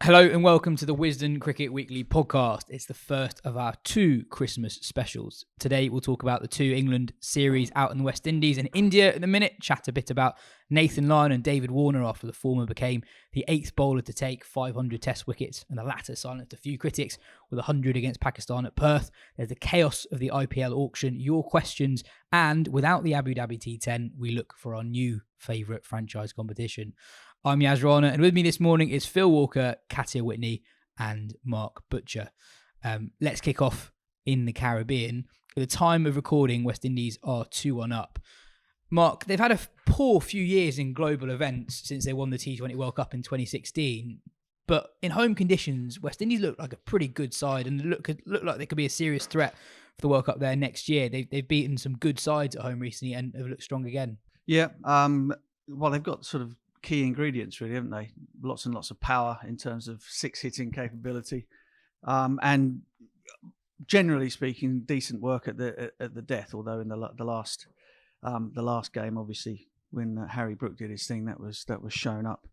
Hello and welcome to the Wisden Cricket Weekly podcast. It's the first of our 2 Christmas specials. Today we'll talk about the 2 England series out in the West Indies and India in a minute, chat a bit about Nathan Lyon and David Warner after the former became the 8th bowler to take 500 test wickets and the latter silenced a few critics with 100 against Pakistan at Perth. There's the chaos of the IPL auction, your questions, and without the Abu Dhabi T10, we look for our new favourite franchise competition. I'm Rana, and with me this morning is Phil Walker, Katya Witney, and Mark Butcher. Let's kick off in the Caribbean. At the time of recording, West Indies are 2-1 up. Mark, they've had a poor few years in global events since they won the T20 World Cup in 2016. But in home conditions, West Indies look like a pretty good side and look like they could be a serious threat for the World Cup there next year. They've beaten some good sides at home recently and have looked strong again. Yeah, well, they've got sort of key ingredients, really, haven't they? Lots and lots of power in terms of 6-hitting capability, and generally speaking, decent work at the death. Although in the last game, obviously, when Harry Brook did his thing, that was shown up.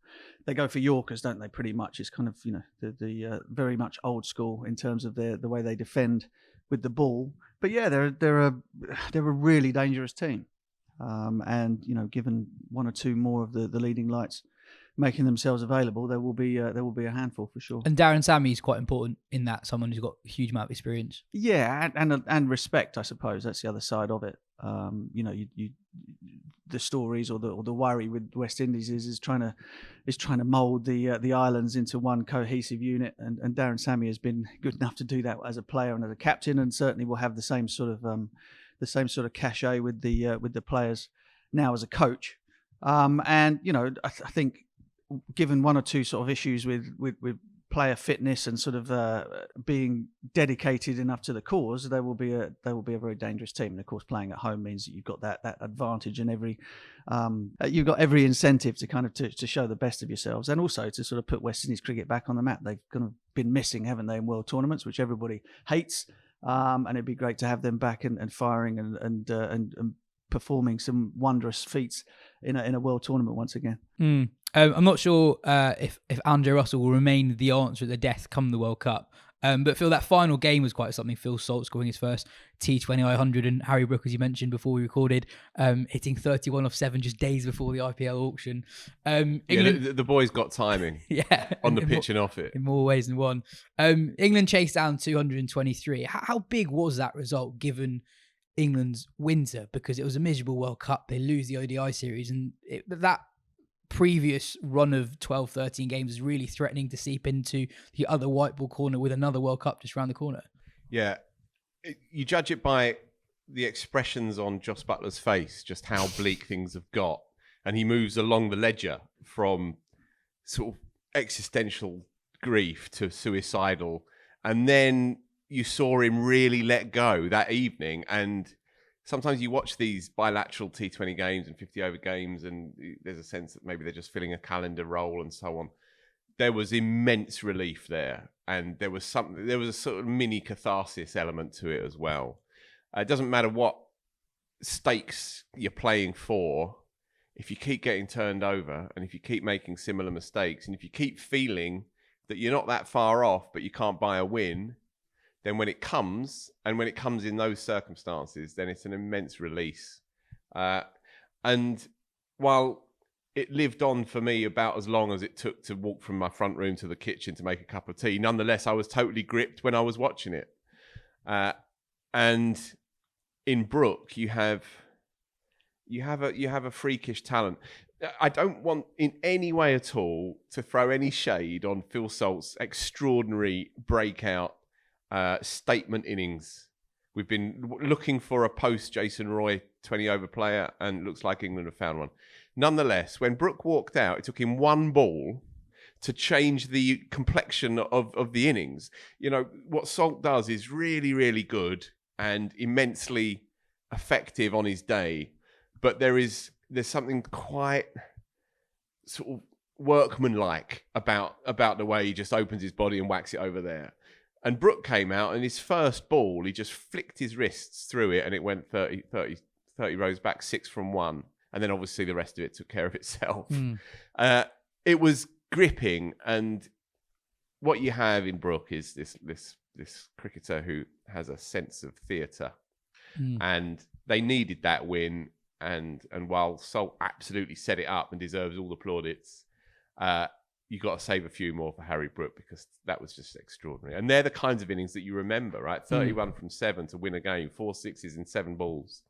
They go for Yorkers, don't they? Pretty much, it's kind of the very much old school in terms of the way they defend with the ball. But yeah, they're a really dangerous team. And given one or two more of the leading lights making themselves available, there will be a handful for sure. And Darren Sammy is quite important in that, someone who's got a huge amount of experience. Yeah, and respect, I suppose. That's the other side of it. The stories or the worry with West Indies is trying to mould the islands into one cohesive unit, and Darren Sammy has been good enough to do that as a player and as a captain, and certainly will have the same sort of cachet with the players now as a coach. I think given one or two sort of issues with player fitness and sort of being dedicated enough to the cause, there will be a very dangerous team. And of course, playing at home means that you've got that advantage, and you've got every incentive to kind of to show the best of yourselves, and also to sort of put West Indies cricket back on the map. They've kind of been missing, haven't they, in world tournaments, which everybody hates. And it'd be great to have them back and firing and performing some wondrous feats in a world tournament once again. I'm not sure if Andre Russell will remain the answer at the death come the World Cup. But Phil, that final game was quite something. Phil Salt scoring his first T20 100, and Harry Brook, as you mentioned before we recorded, hitting 31 off 7 just days before the IPL auction. The boys got timing on the pitch and off it. In more ways than one. England chased down 223. How big was that result given England's winter? Because it was a miserable World Cup. They lose the ODI series, and that previous run of 12-13 games is really threatening to seep into the other white ball corner with another World Cup just around the corner. Yeah. You judge it by the expressions on Jos Buttler's face, just how bleak things have got. And he moves along the ledger from sort of existential grief to suicidal. And then you saw him really let go that evening. And sometimes you watch these bilateral T20 games and 50-over games, and there's a sense that maybe they're just filling a calendar role and so on. There was immense relief there, and there was a sort of mini catharsis element to it as well. It doesn't matter what stakes you're playing for. If you keep getting turned over, and if you keep making similar mistakes, and if you keep feeling that you're not that far off, but you can't buy a win, then when it comes in those circumstances, then it's an immense release. And while it lived on for me about as long as it took to walk from my front room to the kitchen to make a cup of tea, nonetheless, I was totally gripped when I was watching it. And in Brook, you have a freakish talent. I don't want in any way at all to throw any shade on Phil Salt's extraordinary breakout statement innings. We've been looking for a post-Jason Roy 20-over player, and it looks like England have found one. Nonetheless, when Brook walked out, it took him one ball to change the complexion of the innings. What Salt does is really, really good and immensely effective on his day, but there's something quite sort of workmanlike about the way he just opens his body and whacks it over there. And Brook came out, and his first ball, he just flicked his wrists through it, and it went 30 rows back, 6 from 1. And then obviously the rest of it took care of itself. It was gripping, and what you have in Brook is this cricketer who has a sense of theatre, and they needed that win. And while Salt absolutely set it up and deserves all the plaudits, you got to save a few more for Harry Brook, because that was just extraordinary. And they're the kinds of innings that you remember, right? 31 from 7 to win a game, 4 sixes in 7 balls.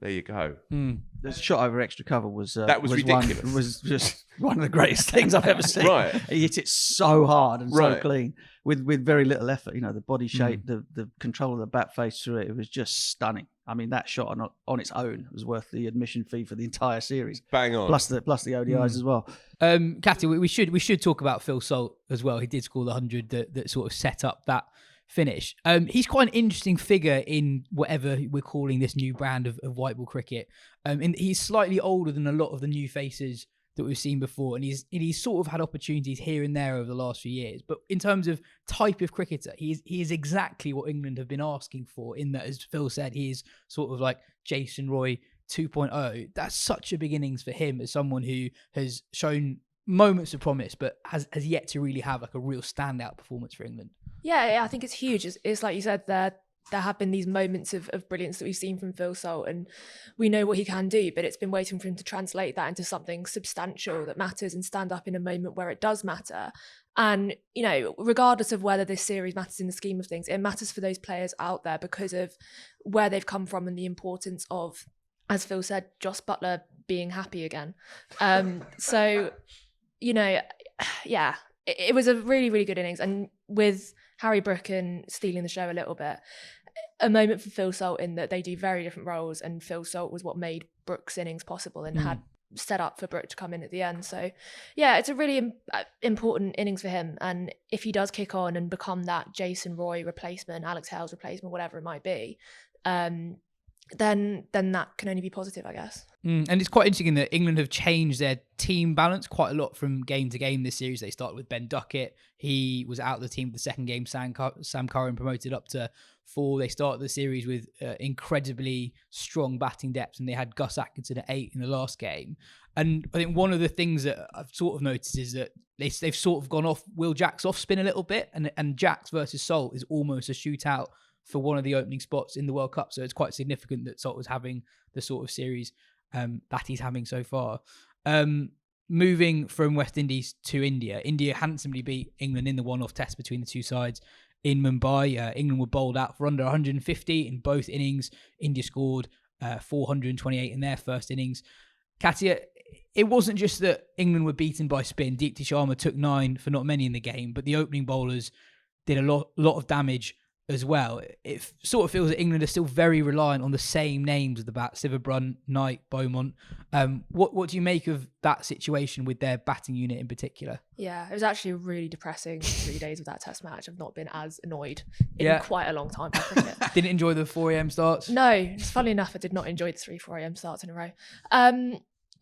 There you go. The shot over extra cover was ridiculous. Was just one of the greatest things I've ever seen. Right. He hit it so hard and so Right. clean with very little effort. The body shape, the control of the bat face through it. It was just stunning. I mean, that shot on its own was worth the admission fee for the entire series. Bang on. Plus the ODIs as well. Katya, we should talk about Phil Salt as well. He did score the 100 that sort of set up that finish. He's quite an interesting figure in whatever we're calling this new brand of white ball cricket. And he's slightly older than a lot of the new faces that we've seen before, and he's sort of had opportunities here and there over the last few years. But in terms of type of cricketer, he is exactly what England have been asking for, in that, as Phil said, he is sort of like Jason Roy 2.0. That's such a big innings for him, as someone who has shown moments of promise but has yet to really have like a real standout performance for England. Yeah, I think it's huge. It's like you said, there have been these moments of brilliance that we've seen from Phil Salt, and we know what he can do, but it's been waiting for him to translate that into something substantial that matters and stand up in a moment where it does matter. And, regardless of whether this series matters in the scheme of things, it matters for those players out there because of where they've come from and the importance of, as Phil said, Jos Buttler being happy again. Yeah, it was a really, really good innings. And with Harry Brook stealing the show a little bit, a moment for Phil Salt in that they do very different roles, and Phil Salt was what made Brook's innings possible and had set up for Brook to come in at the end. So yeah, it's a really important innings for him, and if he does kick on and become that Jason Roy replacement, Alex Hales replacement, whatever it might be, then that can only be positive, I guess. And it's quite interesting that England have changed their team balance quite a lot from game to game this series. They started with Ben Duckett. He was out of the team for the second game. Sam Curran promoted up to 4. They started the series with incredibly strong batting depth, and they had Gus Atkinson at 8 in the last game. And I think one of the things that I've sort of noticed is that they've sort of gone off Will Jack's off spin a little bit, and Jack's versus Salt is almost a shootout for one of the opening spots in the World Cup. So it's quite significant that Salt was having the sort of series that he's having so far. Moving from West Indies to India handsomely beat England in the one-off test between the two sides in Mumbai. England were bowled out for under 150 in both innings. India scored 428 in their first innings. Katya, it wasn't just that England were beaten by spin. Deepti Sharma took 9 for not many in the game, but the opening bowlers did a lot of damage as well. It sort of feels that England are still very reliant on the same names of the bat: Sivabrun, Knight, Beaumont. What do you make of that situation with their batting unit in particular? Yeah, it was actually a really depressing 3 days of that test match. I've not been as annoyed in quite a long time by cricket. Didn't enjoy the 4 a.m. starts? No, funnily enough, I did not enjoy the 4 a.m. starts in a row.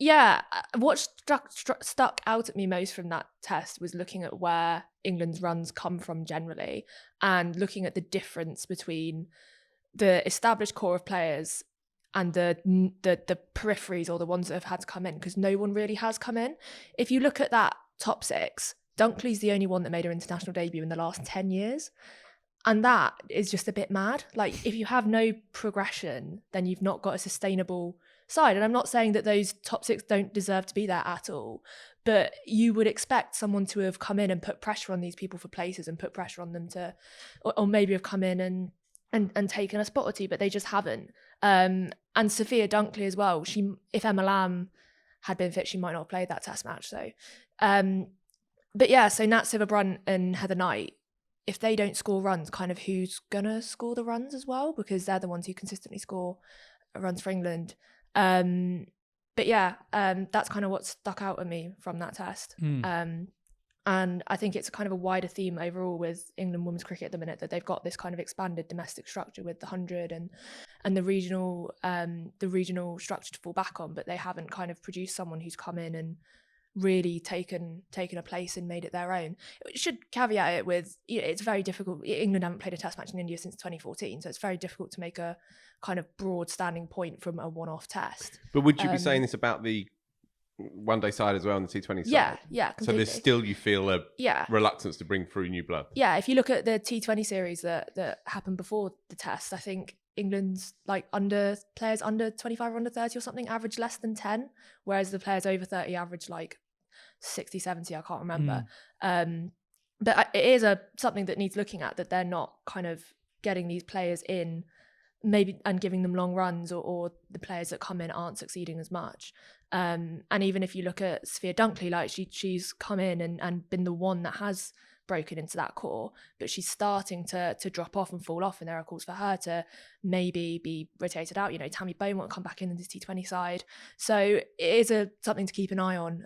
Yeah, what stuck out at me most from that test was looking at where England's runs come from generally, and looking at the difference between the established core of players and the peripheries, or the ones that have had to come in, because no one really has come in. If you look at that top 6, Dunkley's the only one that made her international debut in the last 10 years. And that is just a bit mad. Like, if you have no progression, then you've not got a sustainable side. And I'm not saying that those top 6 don't deserve to be there at all, but you would expect someone to have come in and put pressure on these people for places, and put pressure on them to, or maybe have come in and taken a spot or two, but they just haven't. And Sophia Dunkley as well, if Emma Lamb had been fit, she might not have played that test match. So but yeah, so Nat Sivabrun and Heather Knight, if they don't score runs, kind of who's gonna score the runs as well, because they're the ones who consistently score runs for England. But yeah, that's kind of what stuck out at me from that test. And I think it's kind of a wider theme overall with England women's cricket at the minute, that they've got this kind of expanded domestic structure with the 100 and the regional structure to fall back on, but they haven't kind of produced someone who's come in and really taken a place and made it their own. It should caveat it with, it's very difficult. England haven't played a test match in India since 2014, so it's very difficult to make a kind of broad standing point from a one-off test. But would you be saying this about the one-day side as well on the T20 side. Yeah, So completely. there's still, you feel, a Yeah. reluctance to bring through new blood. Yeah, if you look at the T20 series that happened before the test, I think England's like players under 25 or under 30 or something average less than 10, whereas the players over 30 average like 60, 70, I can't remember. But it is something that needs looking at, that they're not kind of getting these players in maybe and giving them long runs, or the players that come in aren't succeeding as much. And even if you look at Sophia Dunkley, like she's come in and been the one that has broken into that core, but she's starting to drop off and fall off, and there are calls for her to maybe be rotated out. Tammy Bone won't come back in this T20 side, so it is something to keep an eye on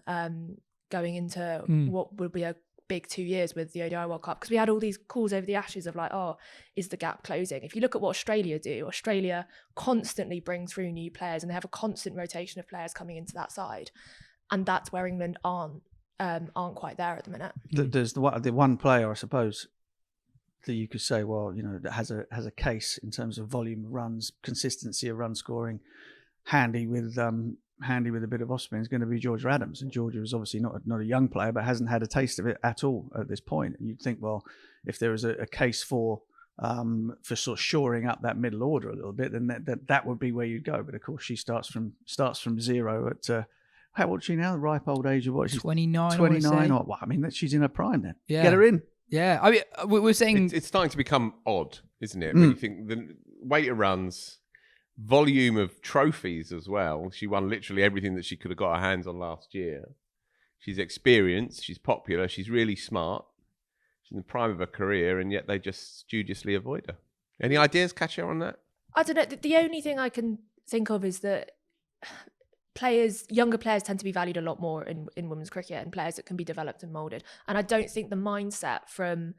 going into what will be a big 2 years with the ODI World Cup, because we had all these calls over the Ashes of like, oh, is the gap closing? If you look at what Australia do, Australia constantly bring through new players, and they have a constant rotation of players coming into that side, and that's where England aren't quite there at the minute. There's the one player, I suppose, that you could say, well, that has a case in terms of volume of runs, consistency of run scoring, handy with a bit of offspring, is going to be Georgia Adams. And Georgia is obviously not a young player, but hasn't had a taste of it at all at this point. And you'd think, well, if there was a case for sort of shoring up that middle order a little bit, then that would be where you'd go. But of course, she starts from zero at how old is she now? The ripe old age of what? She's 29. 29. Or well, I mean, she's in her prime then. Yeah. Get her in. Yeah, I mean, we're saying it's starting to become odd, isn't it? When you think the weight of runs, volume of trophies as well. She won literally everything that she could have got her hands on last year. She's experienced, she's popular, she's really smart. She's in the prime of her career, and yet they just studiously avoid her. Any ideas, Katya, on that? I don't know. The only thing I can think of is that younger players tend to be valued a lot more in women's cricket, and players that can be developed and moulded. And I don't think the mindset from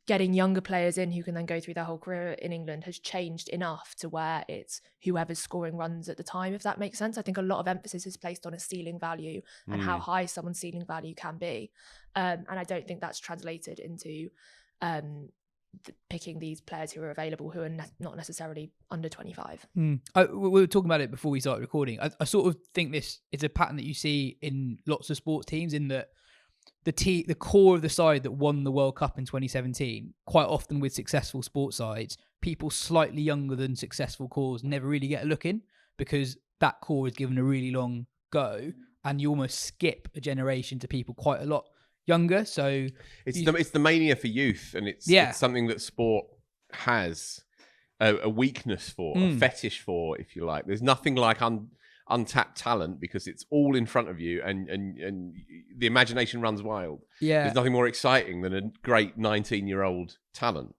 getting younger players in who can then go through their whole career in England has changed enough to where it's whoever's scoring runs at the time, if that makes sense. I think a lot of emphasis is placed on a ceiling value and how high someone's ceiling value can be. And I don't think that's translated into picking these players who are available who are not necessarily under 25. We were talking about it before we started recording. I sort of think this is a pattern that you see in lots of sports teams, in that the core of the side that won the World Cup in 2017, quite often with successful sports sides, people slightly younger than successful cores never really get a look in, because that core is given a really long go, and you almost skip a generation to people quite a lot younger. So it's the mania for youth, and it's something that sport has a weakness for, a fetish for, if you like. There's nothing like untapped talent, because it's all in front of you, and the imagination runs wild. There's nothing more exciting than a great 19-year-old talent.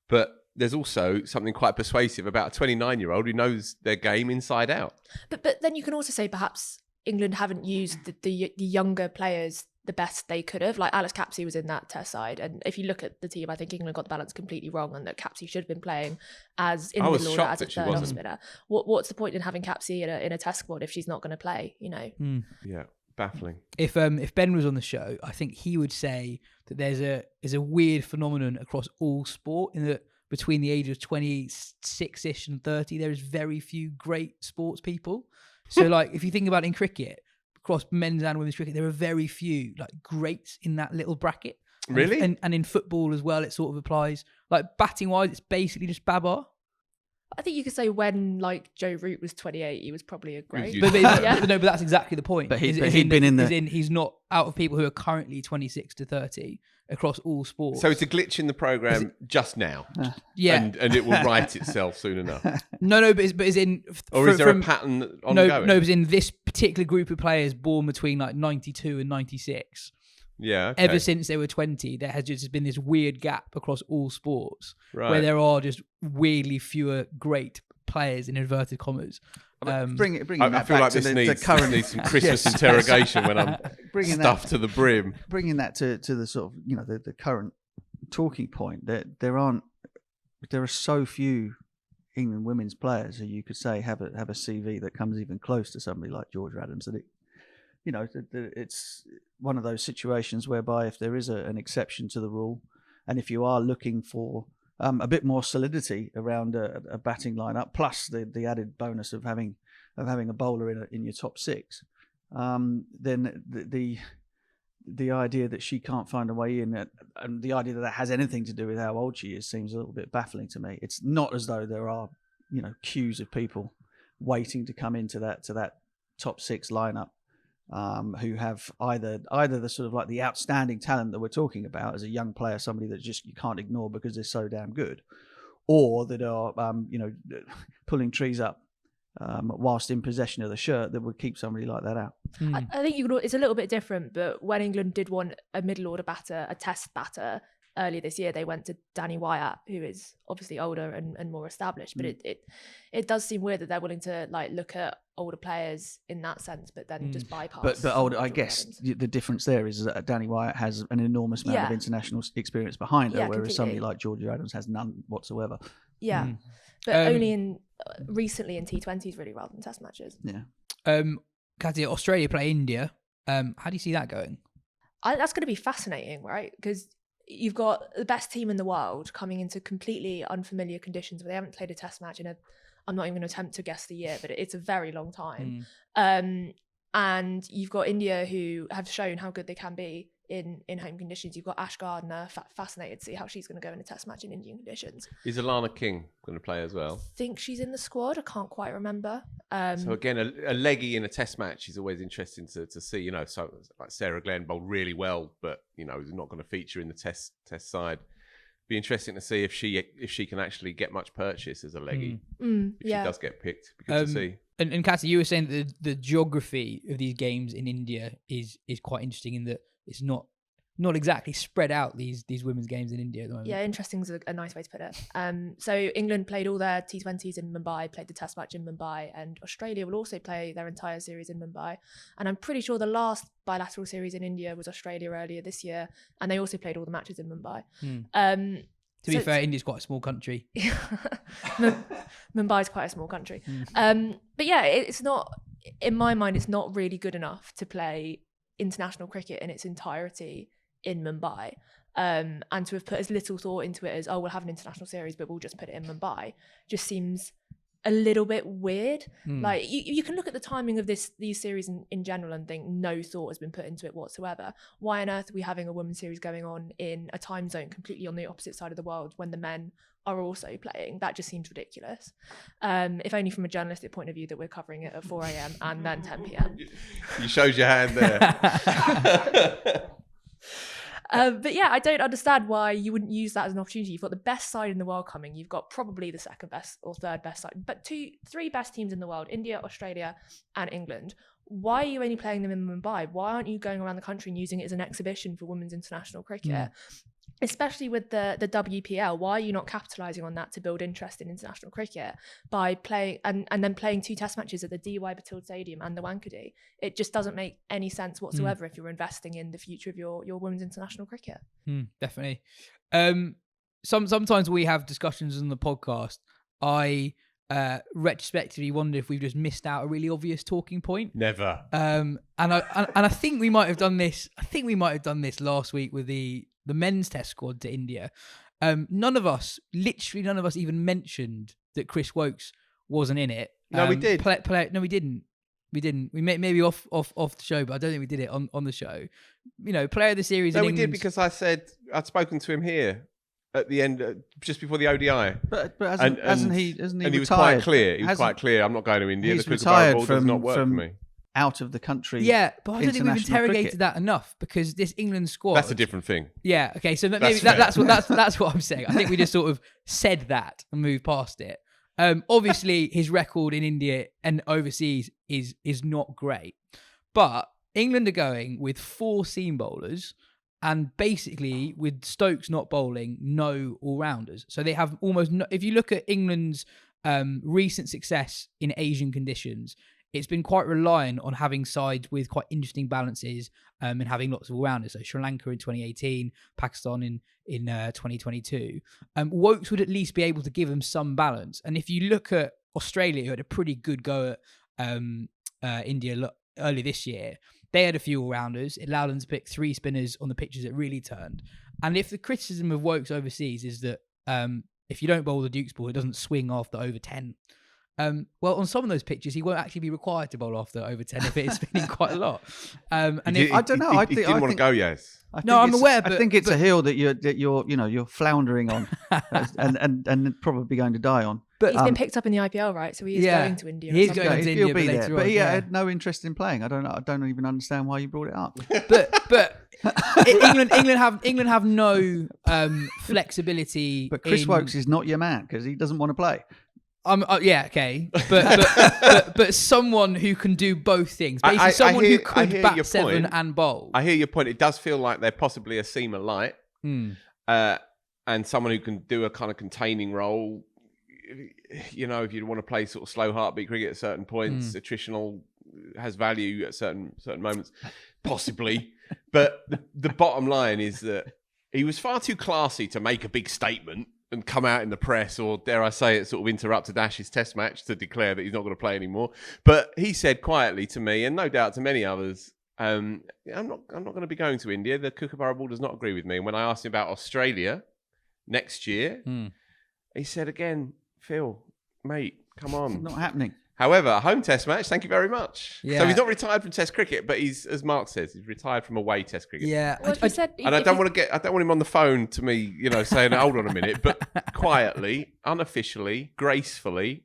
But there's also something quite persuasive about a 29-year-old who knows their game inside out. But then you can also say perhaps England haven't used the younger players the best they could have. Like Alex Capsey was in that test side, and if you look at the team, I think England got the balance completely wrong, and that Capsey should have been playing as in the middle order as a third off spinner. What's the point in having Capsey in a test squad if she's not going to play? Yeah, baffling. If Ben was on the show, I think he would say that there's a weird phenomenon across all sport, in that between the age of 26ish and 30, there is very few great sports people. So like if you think about in cricket, across men's and women's cricket, there are very few like greats in that little bracket. Really? And in football as well, it sort of applies. Like batting wise, it's basically just Babar. I think you could say when like Joe Root was 28, he was probably a great. But that's exactly the point. But he'd been in the. He's not out of people who are currently 26 to 30 across all sports. So it's a glitch in the program just now. Yeah, and it will right itself soon enough. No, but is in. Or is there a pattern ongoing? No, but in this particular group of players born between like 92 and 96. Yeah. Okay. Ever since they were 20, there has just been this weird gap across all sports, right, where there are just weirdly fewer great players in inverted commas. I feel like this needs some Christmas interrogation when I'm stuffed to the brim. Bringing that to the sort of the current talking point, that there are so few England women's players who you could say have a CV that comes even close to somebody like Georgia Adams, that it's one of those situations whereby if there is an exception to the rule, and if you are looking for a bit more solidity around a batting lineup, plus the added bonus of having a bowler in your top six, then the idea that she can't find a way in, and the idea that has anything to do with how old she is, seems a little bit baffling to me. It's not as though there are, queues of people waiting to come into that top 6 lineup, who have either the sort of like the outstanding talent that we're talking about as a young player, somebody that just you can't ignore because they're so damn good, or that are pulling trees up whilst in possession of the shirt, that would keep somebody like that out. I think it's a little bit different, but when England did want a middle order batter, a test batter earlier this year, they went to Danny Wyatt, who is obviously older and more established. But it does seem weird that they're willing to look at older players in that sense, but then just bypass. But older, I guess the difference there is that Danny Wyatt has an enormous amount of international experience behind her, whereas completely. somebody like Georgia Adams has none whatsoever. Yeah, but only recently in T20s really, rather than Test matches. Yeah. Katya, Australia play India. How do you see that going? That's going to be fascinating, right? Because you've got the best team in the world coming into completely unfamiliar conditions where they haven't played a test match I'm not even going to attempt to guess the year, but it's a very long time. And you've got India, who have shown how good they can be in home conditions. You've got Ash Gardner, fascinated to see how she's going to go in a test match in Indian conditions. Is Alana King going to play as well? I think she's in the squad. I can't quite remember. So again, a leggy in a test match is always interesting to see. So like Sarah Glenn bowled really well, but is not going to feature in the test side. Be interesting to see if she can actually get much purchase as a leggy. If she does get picked, be good to see. And Katya, you were saying that the geography of these games in India is quite interesting in that it's not exactly spread out, these women's games in India at the moment. Yeah, interesting is a nice way to put it. So England played all their T20s in Mumbai, played the test match in Mumbai, and Australia will also play their entire series in Mumbai. And I'm pretty sure the last bilateral series in India was Australia earlier this year, and they also played all the matches in Mumbai. To be fair, India's quite a small country. Mumbai's quite a small country. But yeah, it's not, in my mind, it's not really good enough to play international cricket in its entirety in Mumbai. And to have put as little thought into it as, we'll have an international series, but we'll just put it in Mumbai, just seems a little bit weird. Like you can look at the timing of these series in general and think no thought has been put into it whatsoever. Why on earth are we having a women's series going on in a time zone completely on the opposite side of the world when the men are also playing? That just seems ridiculous. If only from a journalistic point of view that we're covering it at 4 a.m. and then 10 p.m. You showed your hand there. But yeah, I don't understand why you wouldn't use that as an opportunity. You've got the best side in the world coming. You've got probably the second best or third best side, but 3 best teams in the world: India, Australia, and England. Why are you only playing them in Mumbai? Why aren't you going around the country and using it as an exhibition for women's international cricket? Especially with the WPL, why are you not capitalising on that to build interest in international cricket by playing and then playing 2 test matches at the DY Patil Stadium and the Wankhede? It just doesn't make any sense whatsoever if you're investing in the future of your women's international cricket. Definitely. Sometimes we have discussions on the podcast. I retrospectively wonder if we've just missed out a really obvious talking point. Never. And I think we might have done this. I think we might have done this last week with the men's test squad to India. None of us even mentioned that Chris Woakes wasn't in it. No, we did. No, we didn't. We didn't. We maybe off the show, but I don't think we did it on the show. Player of the series. No, we did, because I said I'd spoken to him here at the end, just before the ODI. But hasn't he? And he was quite clear. He was quite clear. I'm not going to India because the Barrel Ball does not work for me. Out of the country. Yeah, but I don't think we've interrogated that enough, because this England squad. That's a different thing. Yeah. Okay. So maybe that's what I'm saying. I think we just sort of said that and moved past it. Obviously, his record in India and overseas is not great, but England are going with 4 seam bowlers, and basically with Stokes not bowling, no all-rounders. So they have almost no. If you look at England's recent success in Asian conditions, it's been quite reliant on having sides with quite interesting balances and having lots of all-rounders. So Sri Lanka in 2018, Pakistan in 2022. Woakes would at least be able to give them some balance. And if you look at Australia, who had a pretty good go at India early this year, they had a few all-rounders. It allowed them to pick 3 spinners on the pitches that really turned. And if the criticism of Woakes overseas is that if you don't bowl the Duke's ball, it doesn't swing after over 10. Well, on some of those pitches, he won't actually be required to bowl after over 10 if it is spinning quite a lot. And I don't know. I He think didn't want to go, yes. I'm aware, I think it's a hill that you're floundering on, and probably going to die on. But He's been picked up in the IPL, right? So he is going to India. He is at some going point. to He'll India, be but there. later But on, he yeah. had no interest in playing. I don't even understand why you brought it up. But England have no flexibility. But Chris in, Woakes is not your man because he doesn't want to play. Yeah, okay, but someone who can do both things. Basically, someone who could bat 7 and bowl. I hear your point. It does feel like they're possibly a seamer light, and someone who can do a kind of containing role. You know, if you want to play sort of slow heartbeat cricket at certain points, attritional has value at certain moments, possibly. But the bottom line is that he was far too classy to make a big statement and come out in the press, or dare I say it, sort of interrupted Ash's test match to declare that he's not going to play anymore. But he said quietly to me, and no doubt to many others, I'm not going to be going to India. The Kookaburra ball does not agree with me. And when I asked him about Australia next year, he said again, Phil, mate, come on. It's not happening. However, a home test match, thank you very much. Yeah. So he's not retired from test cricket, but he's, as Mark says, he's retired from away test cricket. Yeah, Well, if you said, And I don't want him on the phone to me, saying, hold on a minute, but quietly, unofficially, gracefully,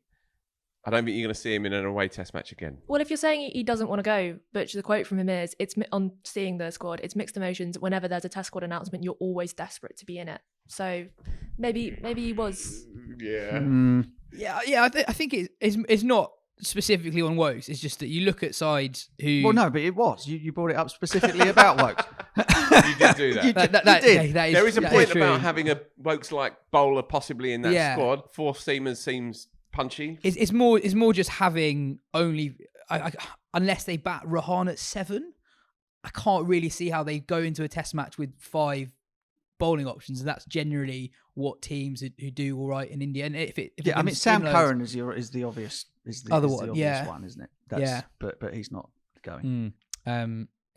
I don't think you're going to see him in an away test match again. Well, if you're saying he doesn't want to go, but the quote from him is, on seeing the squad, it's mixed emotions. Whenever there's a test squad announcement, you're always desperate to be in it. So maybe he was. Yeah. Yeah. I think it's not specifically on Woakes. It's just that you look at sides who. Well, no, but it was. You brought it up specifically about Woakes. You did do that. You did. There is a point about having a Woakes-like bowler possibly in that squad. 4 seamers seems punchy. It's more just having only unless they bat Rana at 7. I can't really see how they go into a test match with 5 bowling options, and that's generally what teams who do all right in India. And Sam Curran is the obvious other one, one, isn't it? But he's not going.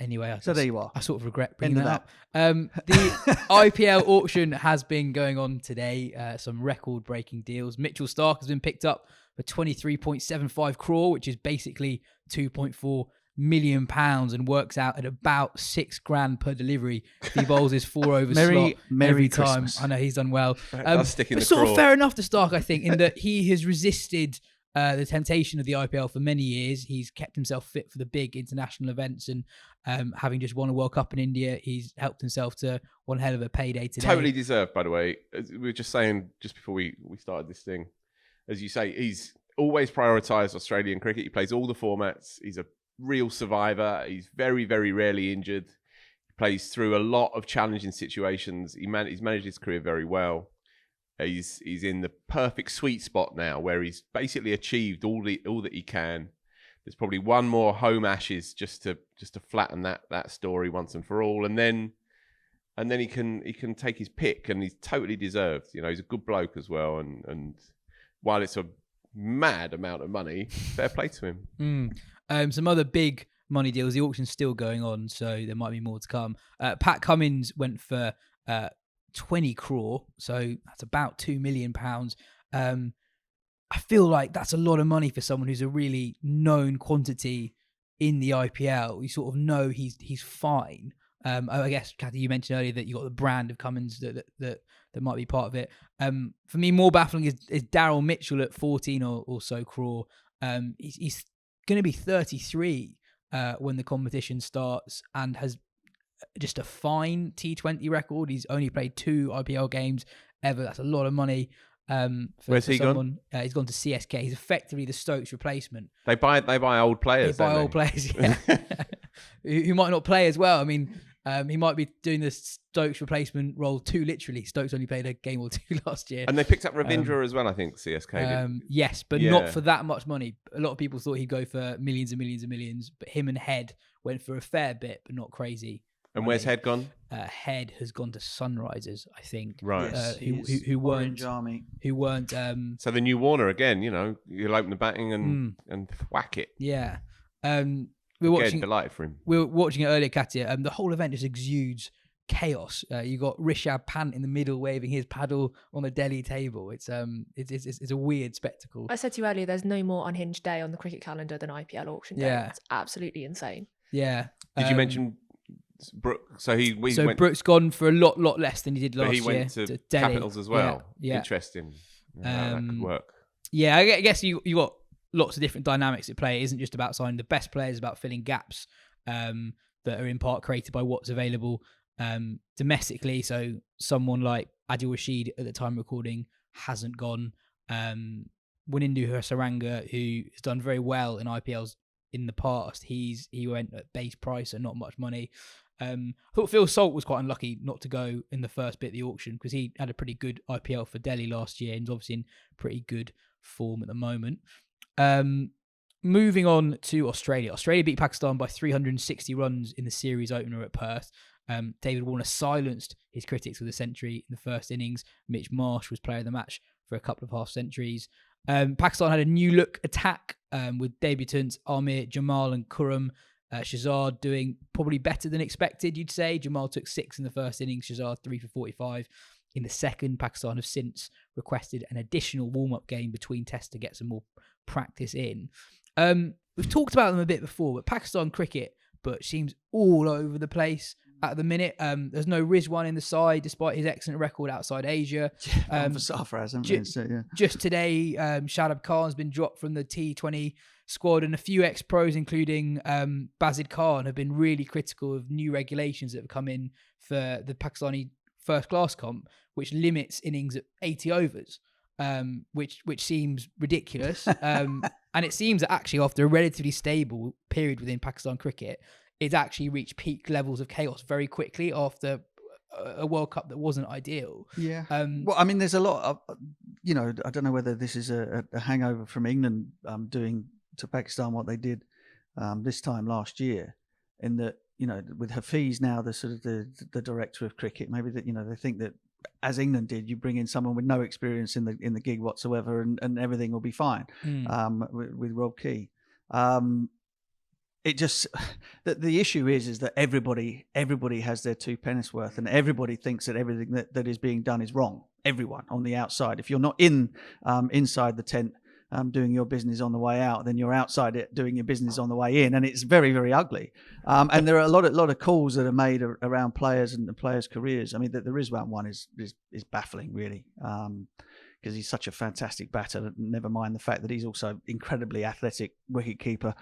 Anyway, there you are. I sort of regret bringing that up. The IPL auction has been going on today. Some record-breaking deals. Mitchell Starc has been picked up for 23.75 crore, which is basically 2.4 million pounds, and works out at about $6,000 per delivery. He bowls his 4 over slot every time. Christmas. I know he's done well. That's sticking but the sort craw. of fair enough to Starc, I think, in that he has resisted the temptation of the IPL for many years. He's kept himself fit for the big international events, and having just won a World Cup in India, he's helped himself to one hell of a payday today. Totally deserved, by the way. As we were just saying just before we started this thing, as you say, he's always prioritised Australian cricket. He plays all the formats. He's a real survivor. He's very, very rarely injured. He plays through a lot of challenging situations. He's managed his career very well. He's in the perfect sweet spot now, where he's basically achieved all that he can. There's probably one more home Ashes just to flatten that story once and for all, and then he can take his pick, and he's totally deserved. He's a good bloke as well, and while it's a mad amount of money, fair play to him. Some other big money deals. The auction's still going on, so there might be more to come. Pat Cummins went for 20 crore, so that's about £2 million. I feel like that's a lot of money for someone who's a really known quantity in the IPL. You sort of know he's fine. I guess, Katya, you mentioned earlier that you got the brand of Cummins that might be part of it. For me, more baffling is Daryl Mitchell at 14 or so crore. He's going to be 33 when the competition starts, and has just a fine T20 record. He's only played 2 IPL games ever. That's a lot of money. Where's he gone? He's gone to CSK. He's effectively the Stokes replacement. They buy old players. They buy old players, yeah. who might not play as well. I mean, he might be doing the Stokes replacement role too literally. Stokes only played a game or 2 last year. And they picked up Ravindra as well, I think, CSK did. Yes, but not for that much money. A lot of people thought he'd go for millions and millions and millions, but him and Head went for a fair bit, but not crazy. And where's Head gone? Head has gone to Sunrisers, I think. Right. Who weren't. Army. Who weren't. So the new Warner again, you'll open the batting and whack it. Yeah. Delighted for him. We were watching it earlier, Katya. The whole event just exudes chaos. You got Rishabh Pant in the middle waving his paddle on a Delhi table. It's a weird spectacle. I said to you earlier, there's no more unhinged day on the cricket calendar than IPL auction day. Yeah. It's absolutely insane. Yeah. Did you mention Brook? So went, Brook's gone for a lot less than he did last but he year. went to Delhi. Capitals as well. Yeah. Interesting. How that could work. Yeah, I guess you got lots of different dynamics at play. It isn't just about signing the best players, it's about filling gaps that are in part created by what's available domestically. So someone like Adil Rashid at the time of recording hasn't gone. Wanindu Hasaranga, who has done very well in IPLs in the past, he went at base price and not much money. I thought Phil Salt was quite unlucky not to go in the first bit of the auction because he had a pretty good IPL for Delhi last year and is obviously in pretty good form at the moment. Moving on to Australia. Australia beat Pakistan by 360 runs in the series opener at Perth. David Warner silenced his critics with a century in the first innings. Mitch Marsh was player of the match for a couple of half centuries. Pakistan had a new look attack with debutants Amir, Jamal and Khurram. Shahzad doing probably better than expected, you'd say. Jamal took 6 in the first innings, Shahzad 3 for 45 in the second. Pakistan have since requested an additional warm-up game between tests to get some more practice in. We've talked about them a bit before, but Pakistan cricket seems all over the place at the minute. There's no Rizwan in the side, despite his excellent record outside Asia. Just today, Shadab Khan's been dropped from the T20 squad, and a few ex-pros, including Bazid Khan, have been really critical of new regulations that have come in for the Pakistani first-class comp, which limits innings at 80 overs, which seems ridiculous. And it seems that actually after a relatively stable period within Pakistan cricket, it's actually reached peak levels of chaos very quickly after a World Cup that wasn't ideal. Yeah. Well, I mean, there's a lot of, I don't know whether this is a hangover from England doing to Pakistan what they did this time last year, in that, with Hafiz now, the sort of the director of cricket, maybe that, they think that as England did, you bring in someone with no experience in the gig whatsoever, and everything will be fine. With Rob Key. It just the issue is that everybody has their two pennies worth, and everybody thinks that everything that is being done is wrong. Everyone on the outside. If you're not inside the tent doing your business on the way out, then you're outside it doing your business on the way in, and it's very, very ugly. And there are a lot of calls that are made around players and the players' careers. I mean, the Rizwan one is baffling, really. Because he's such a fantastic batter, never mind the fact that he's also incredibly athletic wicketkeeper,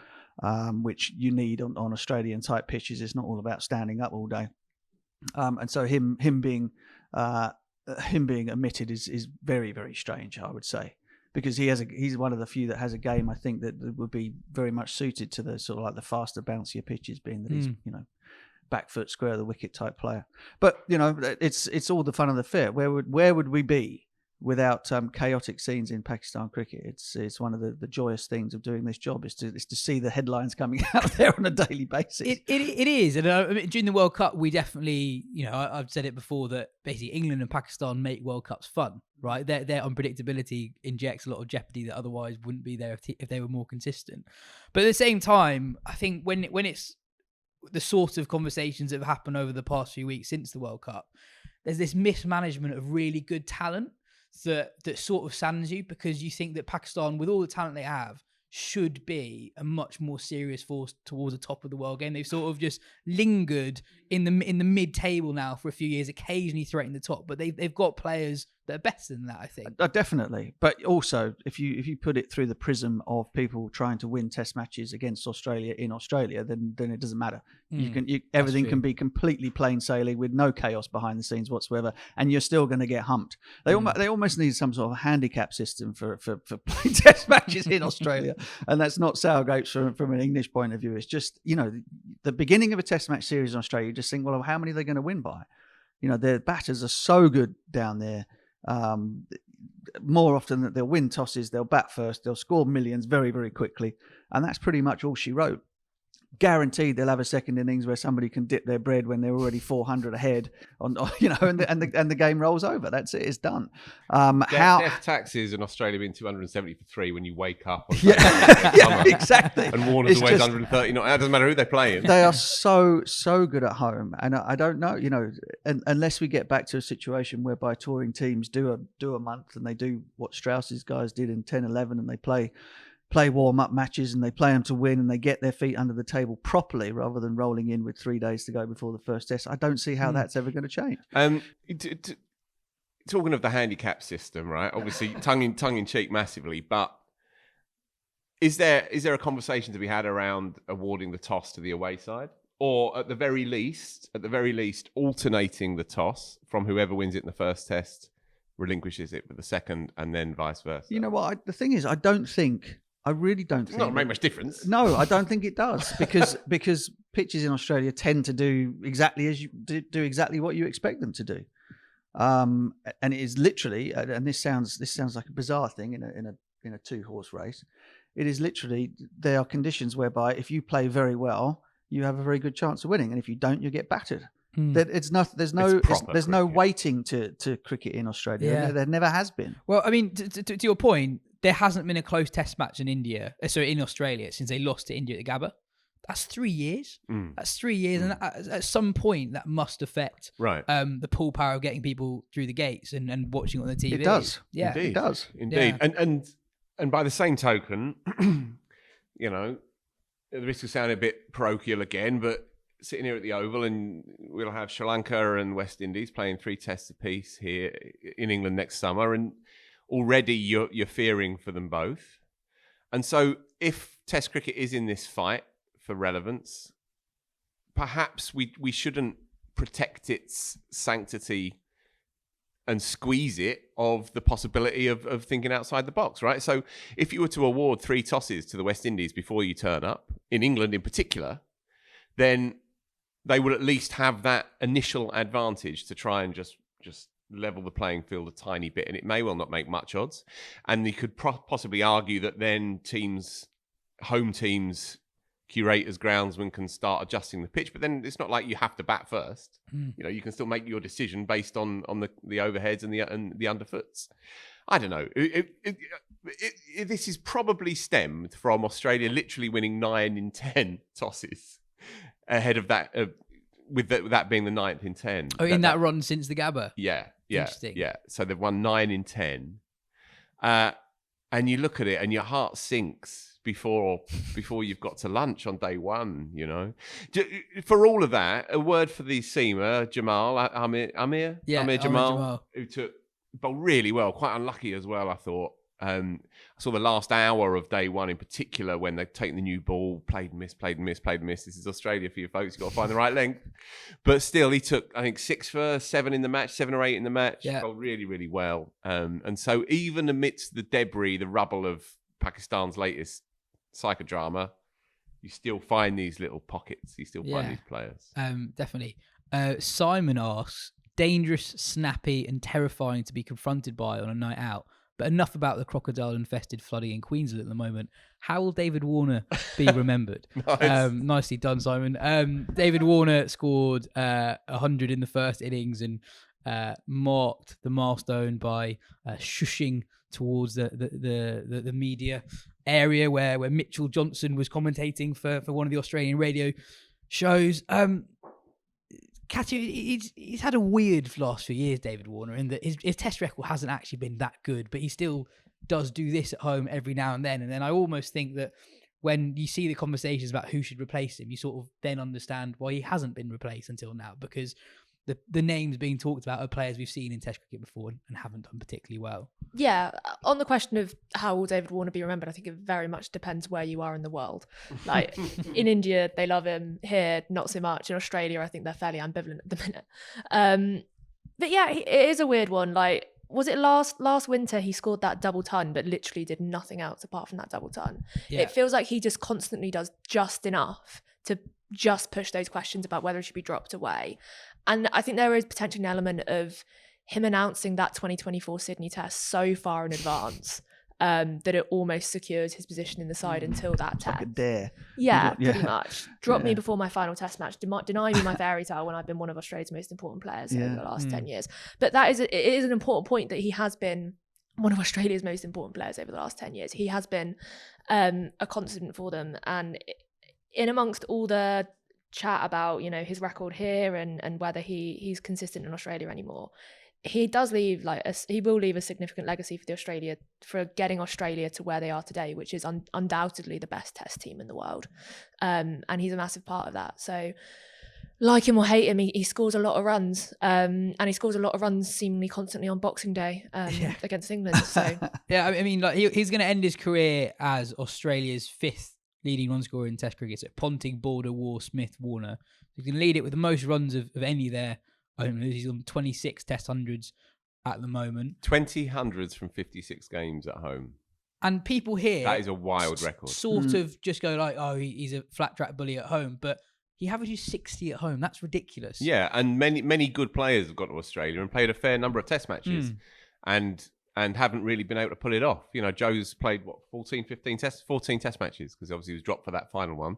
which you need on Australian type pitches. It's not all about standing up all day, and so him being omitted is very, very strange, I would say, because he's one of the few that has a game, I think, that would be very much suited to the sort of like the faster, bouncier pitches, being that he's back foot square of the wicket type player. But it's all the fun of the fair. Where would we be without chaotic scenes in Pakistan cricket? It's one of the joyous things of doing this job is to see the headlines coming out there on a daily basis. It is, and I mean, during the World Cup, we definitely, I've said it before that basically England and Pakistan make World Cups fun, right? Their unpredictability injects a lot of jeopardy that otherwise wouldn't be there if they were more consistent. But at the same time, I think when it's the sort of conversations that have happened over the past few weeks since the World Cup, there's this mismanagement of really good talent that sort of saddens you, because you think that Pakistan, with all the talent they have, should be a much more serious force towards the top of the world game. They've sort of just lingered in the mid-table now for a few years, occasionally threatening the top, but they've got players that are better than that, I think. Definitely. But also, if you put it through the prism of people trying to win test matches against Australia in Australia, then it doesn't matter. Everything can be completely plain sailing with no chaos behind the scenes whatsoever, and you're still going to get humped. They almost need some sort of handicap system for playing test matches in Australia, and that's not sour grapes from an English point of view. It's just, the beginning of a test match series in Australia, you just think, well, how many are they going to win by? Their batters are so good down there. More often that they'll win tosses, they'll bat first, they'll score millions very, very quickly, and that's pretty much all she wrote. guaranteed they'll have a second innings where somebody can dip their bread when they're already 400 ahead and the game rolls over. That's it. It's done. Death taxes in Australia being 270 for 3 when you wake up. On yeah, exactly. And Warner's always 130. It doesn't matter who they're playing. They are so good at home, and I don't know, unless we get back to a situation whereby touring teams do a month and they do what Strauss's guys did in 10-11, and they play warm-up matches and they play them to win and they get their feet under the table properly rather than rolling in with 3 days to go before the first test. I don't see how that's ever going to change. Talking of the handicap system, right? Obviously, tongue in cheek massively, but is there a conversation to be had around awarding the toss to the away side, or at the very least, alternating the toss from whoever wins it in the first test relinquishes it for the second, and then vice versa? You know what? The thing is, I really don't think. It's not make much difference. No, I don't think it does because pitches in Australia tend to do exactly what you expect them to do. And it is literally, and this sounds like a bizarre thing in a 2-horse race. It is literally, there are conditions whereby if you play very well, you have a very good chance of winning, and if you don't, you get battered. There's no waiting to cricket in Australia. Yeah. There never has been. Well, I mean, to your point, there hasn't been a close test match in in Australia since they lost to India at the Gabba. That's 3 years. That's 3 years, and at some point that must affect the pull power of getting people through the gates and watching on the TV. It does. Yeah, it does. Indeed. Yeah. And by the same token, at the risk of sounding a bit parochial again, but sitting here at the Oval, and we'll have Sri Lanka and West Indies playing 3 tests apiece here in England next summer, and already you're fearing for them both. And so if Test cricket is in this fight for relevance, perhaps we shouldn't protect its sanctity and squeeze it of the possibility of thinking outside the box, right? So if you were to award 3 tosses to the West Indies before you turn up, in England in particular, then they would at least have that initial advantage to try and just level the playing field a tiny bit, and it may well not make much odds. And you could possibly argue that then home teams, curators, groundsmen can start adjusting the pitch, but then it's not like you have to bat first. You can still make your decision based on the overheads and the underfoots. I don't know. This is probably stemmed from Australia literally winning 9 in 10 tosses ahead of that, with that being the 9th in 10. Oh, in that run since the Gabba? Yeah. Interesting. Yeah. So they've won 9 in 10. And you look at it and your heart sinks before you've got to lunch on day one, For all of that, a word for the seamer, Jamal, who bowled really well, quite unlucky as well, I thought. I saw the last hour of day one in particular when they'd taken the new ball, played and missed. This is Australia for you folks. You've got to find the right length. But still, he took, I think, 6 for 7 in the match, 7 or 8 in the match. Yeah. Bowled really, really well. And so even amidst the debris, the rubble of Pakistan's latest psychodrama, you still find these little pockets. You still find these players. Definitely. Simon asks, dangerous, snappy and terrifying to be confronted by on a night out. But enough about the crocodile-infested flooding in Queensland at the moment. How will David Warner be remembered? Nice. Nicely done, Simon. David Warner scored 100 in the first innings and marked the milestone by shushing towards the media area where Mitchell Johnson was commentating for one of the Australian radio shows. Katya, he's had a weird last few years, David Warner, in that his test record hasn't actually been that good, but he still does do this at home every now and then. And then I almost think that when you see the conversations about who should replace him, you sort of then understand why he hasn't been replaced until now, because the names being talked about are players we've seen in Test cricket before and haven't done particularly well. Yeah, on the question of how will David Warner be remembered, I think it very much depends where you are in the world. Like in India, they love him. Here, not so much. In Australia, I think they're fairly ambivalent at the minute. But yeah, it is a weird one. Like, was it last winter he scored that double ton, but literally did nothing else apart from that double ton? Yeah. It feels like he just constantly does just enough to just push those questions about whether it should be dropped away. And I think there is potentially an element of him announcing that 2024 Sydney test so far in advance that it almost secures his position in the side until that test. Like a dare. Yeah, Yeah. pretty much. Drop me before my final test match. Deny me my fairy tale when I've been one of Australia's most important players over the last 10 years. But it is an important point that he has been one of Australia's most important players over the last 10 years. He has been a constant for them. And in amongst all the chat about, you know, his record here and whether he's consistent in Australia anymore, he does leave he will leave a significant legacy for getting Australia to where they are today, which is undoubtedly the best test team in the world. And he's a massive part of that. So like him or hate him, he scores a lot of runs, and he scores a lot of runs seemingly constantly on Boxing Day against England. So yeah, I mean, like he's going to end his career as Australia's 5th leading run scorer in Test cricket. So Ponting, Border, War, Smith, Warner. He can lead it with the most runs of any there. I don't know. He's on 26 Test hundreds at the moment. 20 hundreds from 56 games at home. And people here, that is a wild record. Sort of just go like, oh, he's a flat track bully at home, but he averages 60 at home. That's ridiculous. Yeah, and many good players have got to Australia and played a fair number of Test matches, and haven't really been able to pull it off. You know, Joe's played 14 Test matches, because obviously he was dropped for that final one.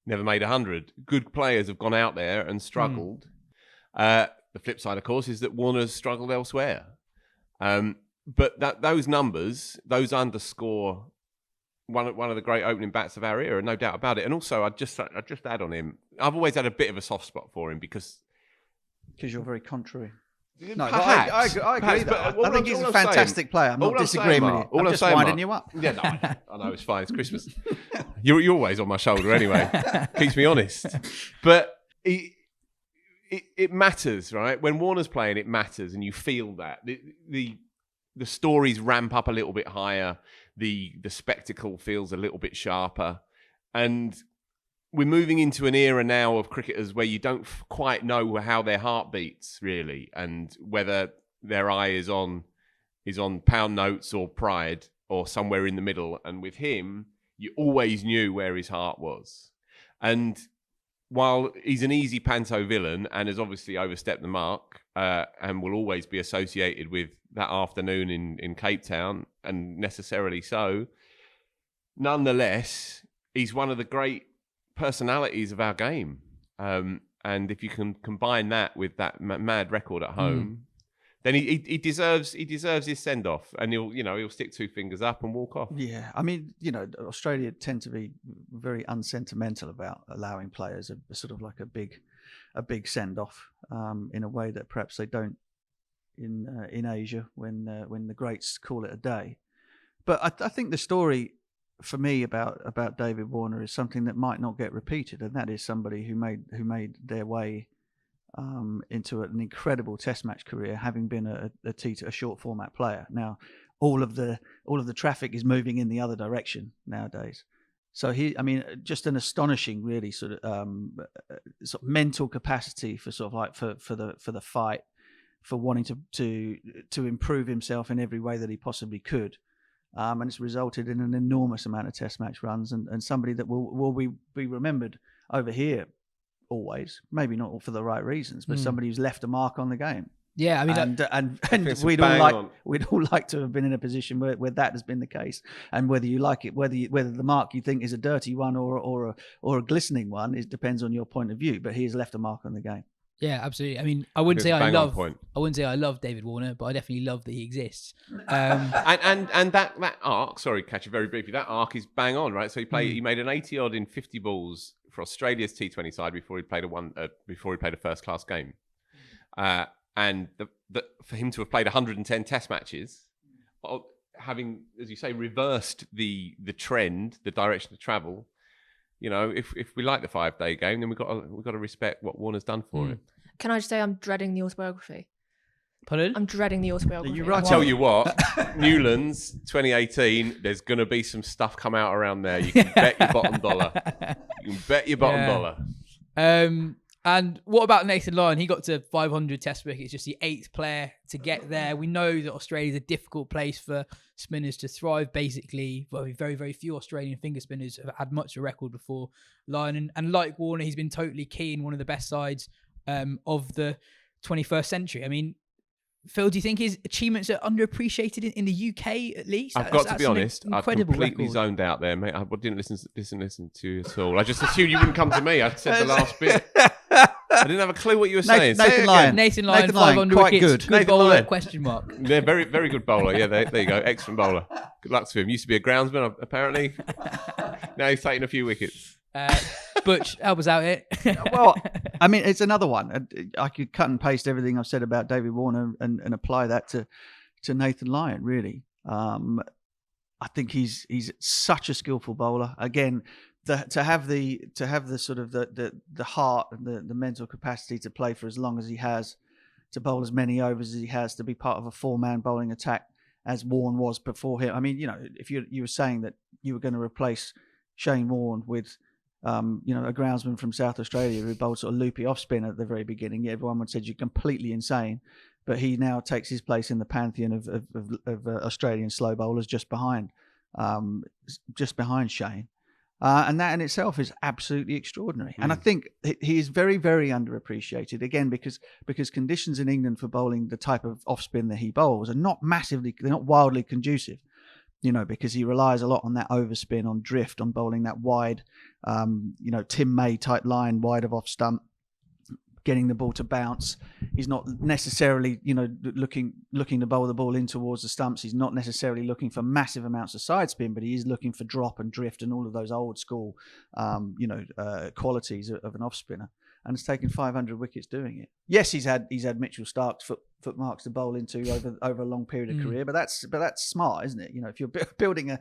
Never made 100. Good players have gone out there and struggled. The flip side, of course, is that Warner's struggled elsewhere. But those numbers, those underscore one of the great opening bats of our era, no doubt about it. And also, I'd just add on him, I've always had a bit of a soft spot for him because you're very contrary. No, I agree. I think he's a fantastic player. I'm not disagreeing with you. I'm just winding you up. Yeah, no, I know it's fine. It's Christmas. You're always on my shoulder anyway. Keeps me honest. But it matters, right? When Warner's playing, it matters, and you feel that the stories ramp up a little bit higher. The spectacle feels a little bit sharper, and we're moving into an era now of cricketers where you don't quite know how their heart beats really, and whether their eye is on pound notes or pride or somewhere in the middle. And with him, you always knew where his heart was. And while he's an easy panto villain and has obviously overstepped the mark, and will always be associated with that afternoon in Cape Town, and necessarily so, nonetheless, he's one of the great personalities of our game. And if you can combine that with that mad record at home, then he deserves his send off, and he'll stick 2 fingers up and walk off. Yeah, I mean, Australia tend to be very unsentimental about allowing players a sort of like a big send off, in a way that perhaps they don't in Asia when the greats call it a day. But I think the story for me about David Warner is something that might not get repeated, and that is somebody who made their way into an incredible Test match career, having been a short format player. Now, all of the traffic is moving in the other direction nowadays. So just an astonishing, really sort of mental capacity for sort of like for the fight, for wanting to improve himself in every way that he possibly could. And it's resulted in an enormous amount of Test match runs, and somebody that will be remembered over here always, maybe not for the right reasons, but somebody who's left a mark on the game. Yeah, I mean, and we'd all like to have been in a position where that has been the case. And whether you like it, whether the mark you think is a dirty one or a glistening one, it depends on your point of view. But he has left a mark on the game. Yeah, absolutely. I mean, I wouldn't say I love David Warner, but I definitely love that he exists. And that arc, sorry, Katya, very briefly, that arc is bang on, right? So he made an 80 odd in 50 balls for Australia's T20 side before he played a first class game, and for him to have played 110 Test matches, having, as you say, reversed the trend, the direction of travel. If we like the 5-day game, then we've got to respect what Warner's done for it. Can I just say I'm dreading the autobiography? Pardon? I'm dreading the autobiography. You're right. I tell you what, Newlands 2018, there's going to be some stuff come out around there. You can bet your bottom dollar. You can bet your bottom dollar. And what about Nathan Lyon? He got to 500 Test wickets, just the 8th player to get there. We know that Australia's a difficult place for spinners to thrive, basically. Well, very, very few Australian finger spinners have had much of a record before Lyon. And like Warner, he's been totally key in one of the best sides of the 21st century. I mean, Phil, do you think his achievements are underappreciated in the UK at least? I've got to be an honest. I've incredible completely record. zoned out there, mate. I didn't listen to you at all. I just assumed you wouldn't come to me. I said the last bit. I didn't have a clue what you were saying. Say it Nathan again. Lyon. Nathan Lyon, Nathan Lyon, 500 quite wickets, good. Nathan bowler, Lyon. question mark. Yeah, very, very good bowler. Yeah, there you go. Excellent bowler. Good luck to him. Used to be a groundsman, apparently. Now he's taking a few wickets. Butch, help us out here. Well, I mean, it's another one. I could cut and paste everything I've said about David Warner and apply that to Nathan Lyon, really. I think he's such a skillful bowler. Again, to have the sort of the heart and the mental capacity to play for as long as he has, to bowl as many overs as he has, to be part of a 4-man bowling attack as Warne was before him. I mean, if you were saying that you were going to replace Shane Warne with a groundsman from South Australia who bowled sort of loopy off spin at the very beginning, everyone would have said you're completely insane. But he now takes his place in the pantheon of Australian slow bowlers, just behind Shane. And that in itself is absolutely extraordinary. And I think he is very, very underappreciated, again, because conditions in England for bowling the type of off spin that he bowls are not wildly conducive. Because he relies a lot on that overspin, on drift, on bowling that wide, Tim May type line wide of off stump, getting the ball to bounce. He's not necessarily, looking to bowl the ball in towards the stumps. He's not necessarily looking for massive amounts of side spin, but he is looking for drop and drift and all of those old school, qualities of an off spinner. And it's taken 500 wickets doing it. Yes, he's had Mitchell Stark's foot marks to bowl into over a long period of career, but that's smart, isn't it? If you're building a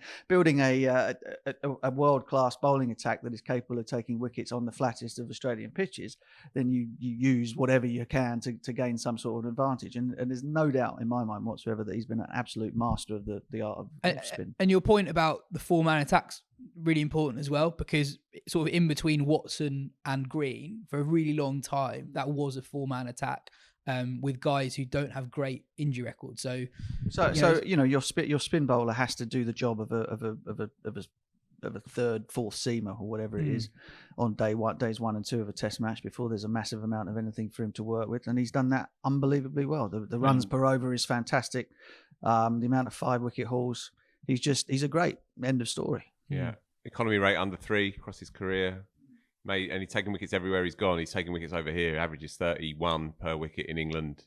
world class bowling attack that is capable of taking wickets on the flattest of Australian pitches, then you use whatever you can to gain some sort of advantage. And there's no doubt in my mind whatsoever that he's been an absolute master of the art of spin. And your point about the 4-man attacks really important as well, because sort of in between Watson and Green for a really long time that was a 4-man attack with guys who don't have great injury records. So your spin bowler has to do the job of a third, fourth seamer or whatever it is on days 1 and 2 of a test match before there's a massive amount of anything for him to work with, and he's done that unbelievably well. The runs per over is fantastic. The amount of 5-wicket hauls, he's a great end of story. Yeah, economy rate under 3 across his career. And he's taken wickets everywhere he's gone. He's taken wickets over here. Averages 31 per wicket in England.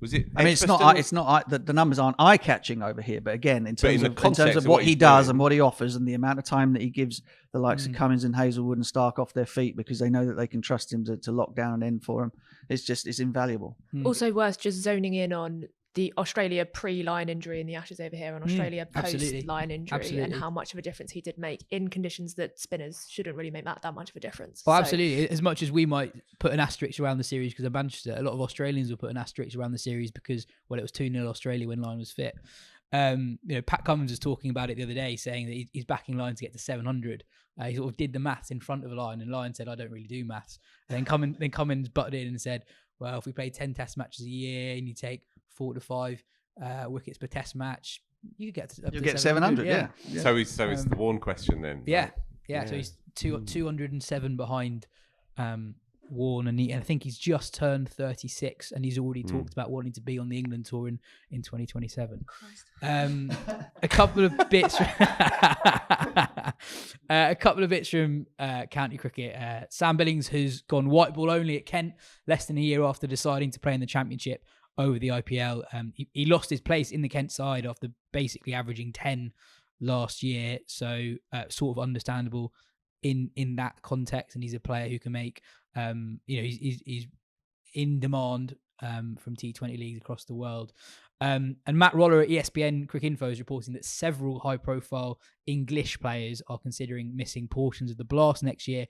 Was it? I mean, it's not. The numbers aren't eye-catching over here, but again, in terms of what he does and what he offers, and the amount of time that he gives the likes of Cummins and Hazelwood and Stark off their feet because they know that they can trust him to lock down an end for him. It's invaluable. Also worth just zoning in on the Australia pre-Lyon injury in the Ashes over here and Australia post-Lyon injury and how much of a difference he did make in conditions that spinners shouldn't really make that much of a difference. Well, absolutely. As much as we might put an asterisk around the series because of Manchester, a lot of Australians will put an asterisk around the series because, it was 2-0 Australia when Lyon was fit. Pat Cummins was talking about it the other day, saying that he's backing Lyon to get to 700. He sort of did the maths in front of Lyon, and Lyon said, "I don't really do maths." And then Cummins butted in and said, "Well, if we play 10 test matches a year and you take 4 to 5 wickets per test match, you get up to 700. Yeah. So it's the Warne question then. Yeah. So he's 207 behind Warne, and I think he's just turned 36, and he's already talked about wanting to be on the England tour in 2027. A couple of bits. A couple of bits from county cricket. Sam Billings has gone white ball only at Kent less than a year after deciding to play in the Championship over the IPL. He lost his place in the Kent side after basically averaging 10 last year, so sort of understandable in that context. And he's a player who can make, he's in demand from T20 leagues across the world. And Matt Roller at ESPN Cricket Info is reporting that several high-profile English players are considering missing portions of the Blast next year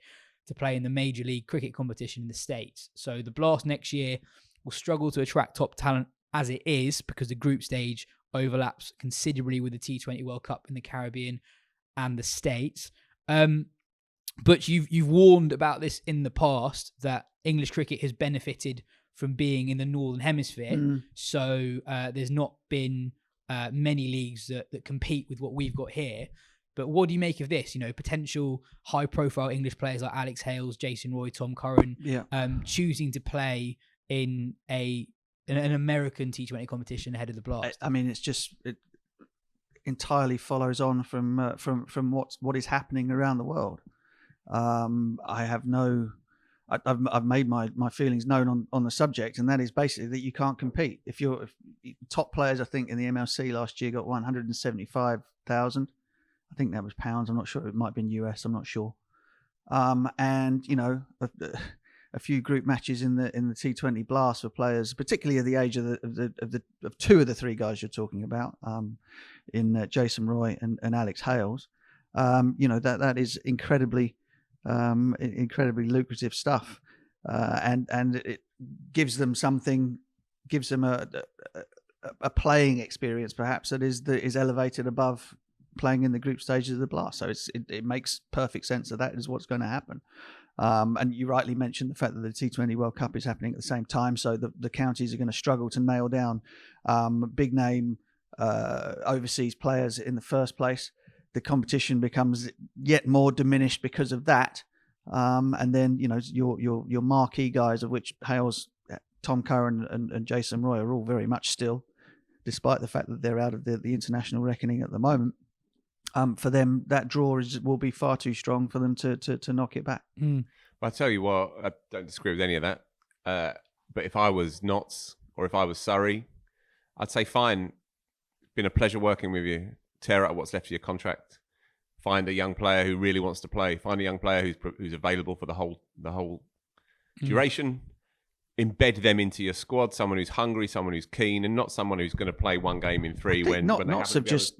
to play in the Major League Cricket competition in the States. So the Blast next year will struggle to attract top talent as it is because the group stage overlaps considerably with the T20 World Cup in the Caribbean and the States. But you've warned about this in the past, that English cricket has benefited from being in the Northern Hemisphere. So there's not been many leagues that compete with what we've got here. But what do you make of this? Potential high-profile English players like Alex Hales, Jason Roy, Tom Curran, choosing to play in a an American T20 competition ahead of the Blast? I mean, it entirely follows on from what is happening around the world. I've made my feelings known on the subject, and that is basically that you can't compete. If top players, I think in the MLC last year got 175,000. I think that was pounds. I'm not sure. It might have been US. I'm not sure. And a few group matches in the T20 Blast for players, particularly at the age of two of the three guys you're talking about, in Jason Roy and Alex Hales. That is incredibly lucrative stuff, and it gives them a playing experience perhaps that is elevated above playing in the group stages of the Blast. So it makes perfect sense that is what's going to happen. And you rightly mentioned the fact that the T20 World Cup is happening at the same time, so the counties are going to struggle to nail down big name overseas players in the first place. The competition becomes yet more diminished because of that, and then your marquee guys, of which Hales, Tom Curran, and Jason Roy are all very much still, despite the fact that they're out of the international reckoning at the moment. For them, that draw will be far too strong for them to knock it back. I tell you what, I don't disagree with any of that. But if I was Notts or if I was Surrey, I'd say fine. Been a pleasure working with you. Tear out what's left of your contract. Find a young player who really wants to play. Find a young player who's available for the whole duration. Embed them into your squad. Someone who's hungry, someone who's keen, and not someone who's going to play one game in three. Notts have just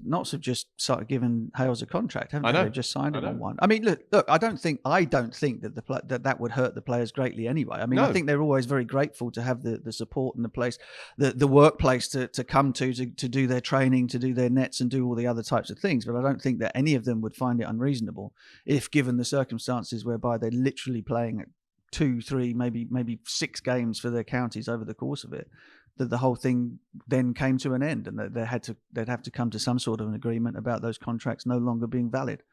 started giving Hales a contract, haven't they? They've just signed him on one. I mean, look. I don't think that that would hurt the players greatly anyway. I mean, I think they're always very grateful to have the support and the place, the workplace to come to do their training, to do their nets, and do all the other types of things. But I don't think that any of them would find it unreasonable if given the circumstances whereby they're literally playing 2, 3, maybe 6 games for their counties over the course of it, that the whole thing then came to an end, and that they'd have to come to some sort of an agreement about those contracts no longer being valid.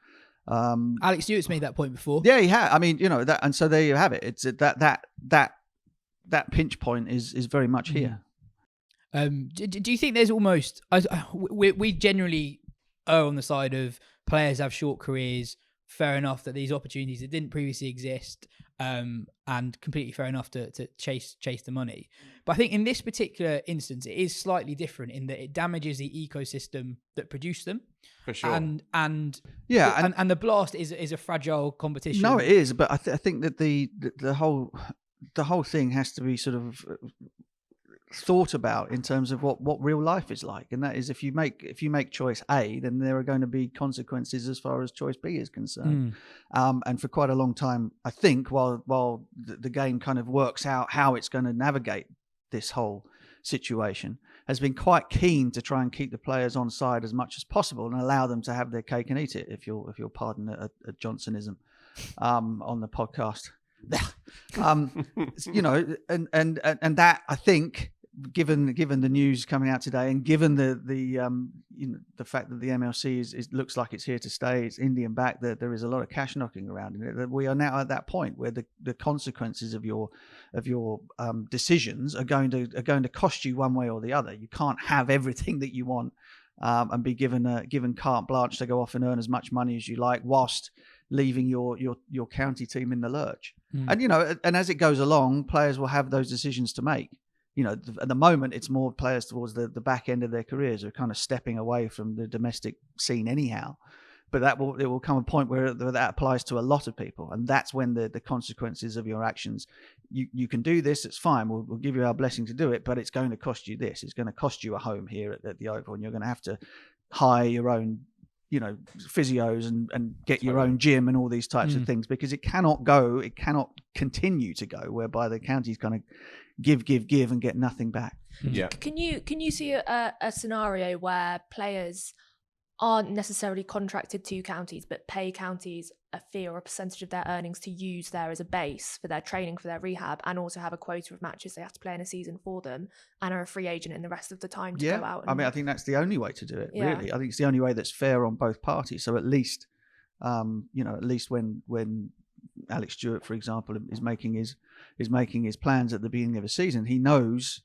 Alex Stewart's made that point before. Yeah, he has. I mean, that, and so there you have it. It's that pinch point is very much here. Do you think there's almost we generally are on the side of players have short careers? Fair enough that these opportunities that didn't previously exist, and completely fair enough to chase the money. But I think in this particular instance, it is slightly different in that it damages the ecosystem that produced them. For sure. And the Blast is a fragile competition. No, it is. But I think that the whole thing has to be sort of thought about in terms of what real life is like, and that is if you make choice A, then there are going to be consequences as far as choice B is concerned. And for quite a long time, I think, while the game kind of works out how it's going to navigate this whole situation, has been quite keen to try and keep the players on side as much as possible and allow them to have their cake and eat it, if you'll pardon a Johnsonism on the podcast. And that, I think, given the news coming out today, and given the fact that the MLC looks like it's here to stay, it's Indian back, that there is a lot of cash knocking around in it, that we are now at that point where the consequences of your decisions are going to cost you one way or the other. You can't have everything that you want and be given carte blanche to go off and earn as much money as you like, whilst leaving your county team in the lurch. And as it goes along, players will have those decisions to make. At the moment, it's more players towards the back end of their careers who are kind of stepping away from the domestic scene anyhow. But it will come a point where that applies to a lot of people, and that's when the consequences of your actions. You can do this, it's fine. We'll give you our blessing to do it, but it's going to cost you this. It's going to cost you a home here at the Oval, and you're going to have to hire your own, physios and get your own gym and all these types of things, because it cannot continue to go whereby the county's going to give and get nothing back. Yeah. Can you see a scenario where players aren't necessarily contracted to counties, but pay counties a fee or a percentage of their earnings to use there as a base for their training, for their rehab, and also have a quota of matches they have to play in a season for them, and are a free agent in the rest of the time to go out? I think that's the only way to do it, really. I think it's the only way that's fair on both parties. So at least, when Alex Stewart, for example, is making is making his plans at the beginning of a season, he knows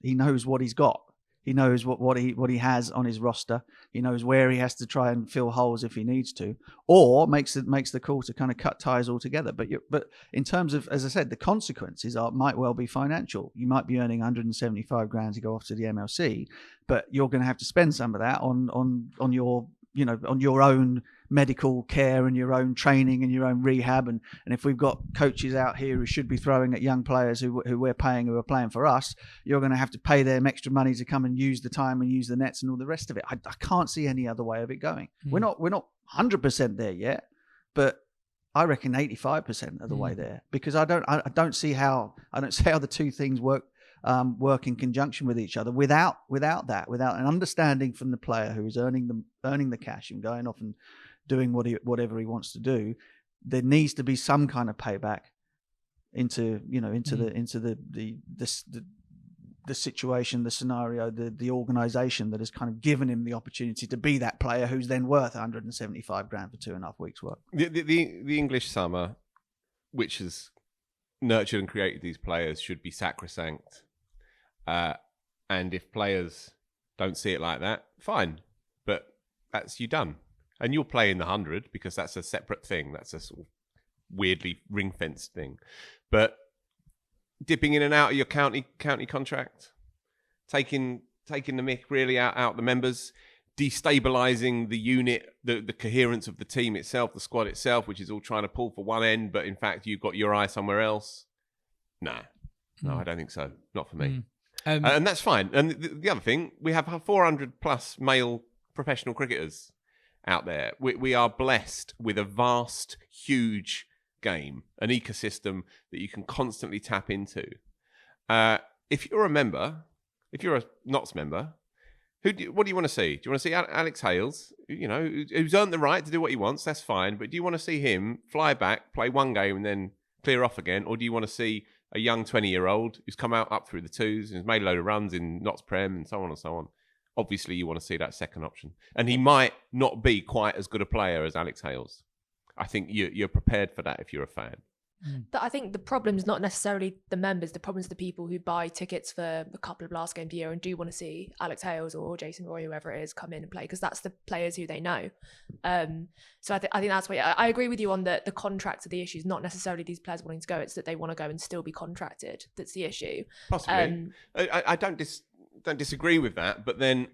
what he's got. He knows what he has on his roster. He knows where he has to try and fill holes if he needs to, or makes the call to kind of cut ties altogether. But in terms of, as I said, the consequences might well be financial. You might be earning 175 grand to go off to the MLC, but you're going to have to spend some of that on your own medical care and your own training and your own rehab. And if we've got coaches out here who should be throwing at young players who we're paying, who are playing for us, you're going to have to pay them extra money to come and use the time and use the nets and all the rest of it. I can't see any other way of it going. We're not 100% there yet, but I reckon 85% of the way there, because I don't see how the two things work in conjunction with each other without an understanding from the player who is earning the cash and going off and doing whatever he wants to do. There needs to be some kind of payback into the situation, the scenario, the organisation that has kind of given him the opportunity to be that player who's then worth 175 grand for 2.5 weeks' work. The English summer, which has nurtured and created these players, should be sacrosanct. And if players don't see it like that, fine. But that's you done. And you'll play in the 100 because that's a separate thing. That's a sort of weirdly ring-fenced thing. But dipping in and out of your county contract, taking the mick really out the members, destabilising the unit, the coherence of the team itself, the squad itself, which is all trying to pull for one end, but in fact you've got your eye somewhere else. No, I don't think so. Not for me. And that's fine. And the other thing, we have 400 plus male professional cricketers out there. We are blessed with a vast, huge game, an ecosystem that you can constantly tap into. If you're a member, if you're a Notts member, what do you want to see? Do you want to see Alex Hales, who's earned the right to do what he wants? That's fine. But do you want to see him fly back, play one game and then clear off again? Or do you want to see a young 20-year-old who's come out up through the twos and has made a load of runs in Notts Prem and so on and so on? Obviously, you want to see that second option. And he might not be quite as good a player as Alex Hales. I think you're prepared for that if you're a fan. I think the problem is not necessarily the members. The problem is the people who buy tickets for a couple of last games a year and do want to see Alex Hales or Jason Roy, whoever it is, come in and play, because that's the players who they know. So I think that's why I agree with you on the contracts of the issue. Is not necessarily these players wanting to go. It's that they want to go and still be contracted. That's the issue. Possibly. I don't disagree with that. But then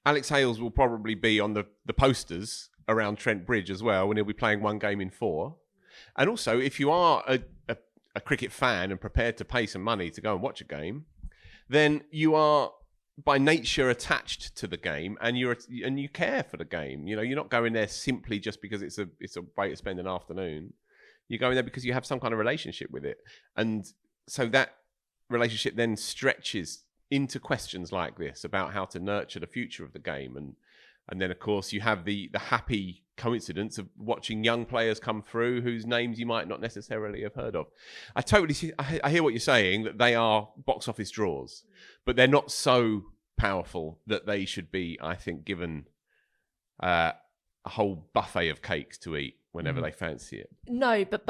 Alex Hales will probably be on the posters around Trent Bridge as well, when he'll be playing one game in 4. And also, if you are a cricket fan and prepared to pay some money to go and watch a game, then you are by nature attached to the game, and you care for the game. You're not going there simply just because it's a way to spend an afternoon. You're going there because you have some kind of relationship with it, and so that relationship then stretches into questions like this about how to nurture the future of the game. And then, of course, you have the happy coincidence of watching young players come through whose names you might not necessarily have heard of. I hear what you're saying, that they are box office draws, but they're not so powerful that they should be, I think, given a whole buffet of cakes to eat whenever they fancy it. No, but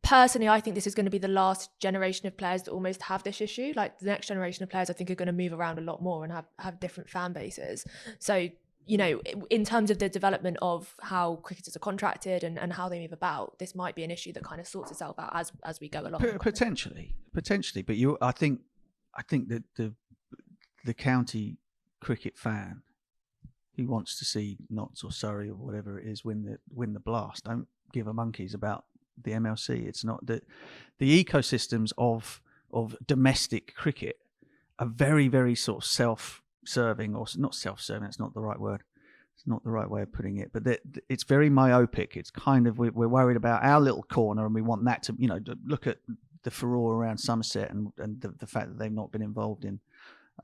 personally, I think this is going to be the last generation of players that almost have this issue. Like, the next generation of players, I think, are going to move around a lot more and have different fan bases. So, in terms of the development of how cricketers are contracted and how they move about, this might be an issue that kind of sorts itself out as we go along. Potentially. But I think that the county cricket fan who wants to see Notts or Surrey or whatever it is win the Blast don't give a monkeys about the MLC. It's not that the ecosystems of domestic cricket are very, very sort of self-serving, or not self-serving. That's not the right word. It's not the right way of putting it. But it's very myopic. It's kind of, we're worried about our little corner, and we want that to, look at the furore around Somerset and the fact that they've not been involved in,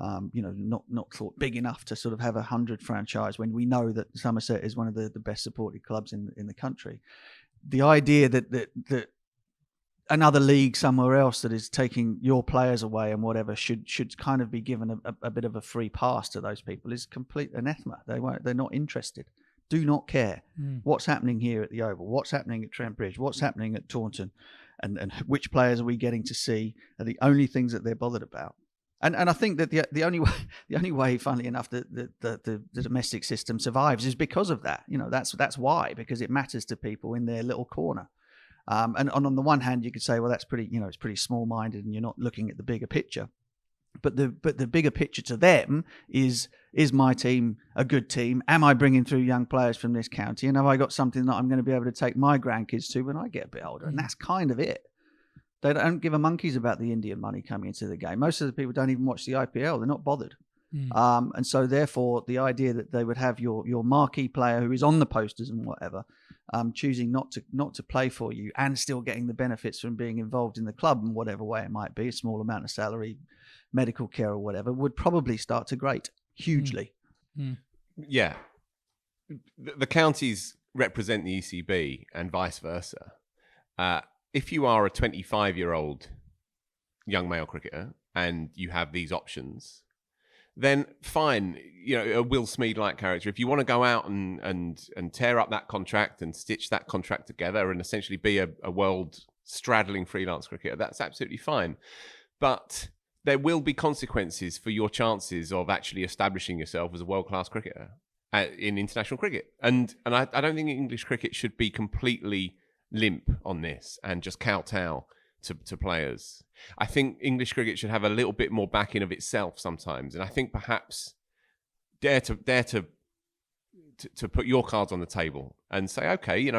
not thought big enough to sort of have 100 franchise, when we know that Somerset is one of the best supported clubs in the country. The idea that another league somewhere else that is taking your players away and whatever should kind of be given a bit of a free pass to those people is complete anathema. They're not interested, do not care what's happening here at the Oval, what's happening at Trent Bridge, what's happening at Taunton, and which players are we getting to see are the only things that they're bothered about. And I think that the only way, funnily enough, the domestic system survives is because of that. That's why, because it matters to people in their little corner. And on the one hand, you could say, well, that's pretty, it's pretty small-minded, and you're not looking at the bigger picture. But the bigger picture to them is my team a good team? Am I bringing through young players from this county? And have I got something that I'm going to be able to take my grandkids to when I get a bit older? And that's kind of it. They don't give a monkeys about the Indian money coming into the game. Most of the people don't even watch the IPL. They're not bothered. And so therefore, the idea that they would have your marquee player who is on the posters and whatever, choosing not to play for you and still getting the benefits from being involved in the club in whatever way it might be, a small amount of salary, medical care or whatever, would probably start to grate hugely. Yeah. The counties represent the ECB and vice versa. If you are a 25-year-old young male cricketer and you have these options, then fine, a Will Smead-like character. If you want to go out and tear up that contract and stitch that contract together and essentially be a world-straddling freelance cricketer, that's absolutely fine. But there will be consequences for your chances of actually establishing yourself as a world-class cricketer in international cricket. And I don't think English cricket should be completely limp on this and just kowtow to players. I think English cricket should have a little bit more backing of itself sometimes, and I think perhaps dare to put your cards on the table and say, okay,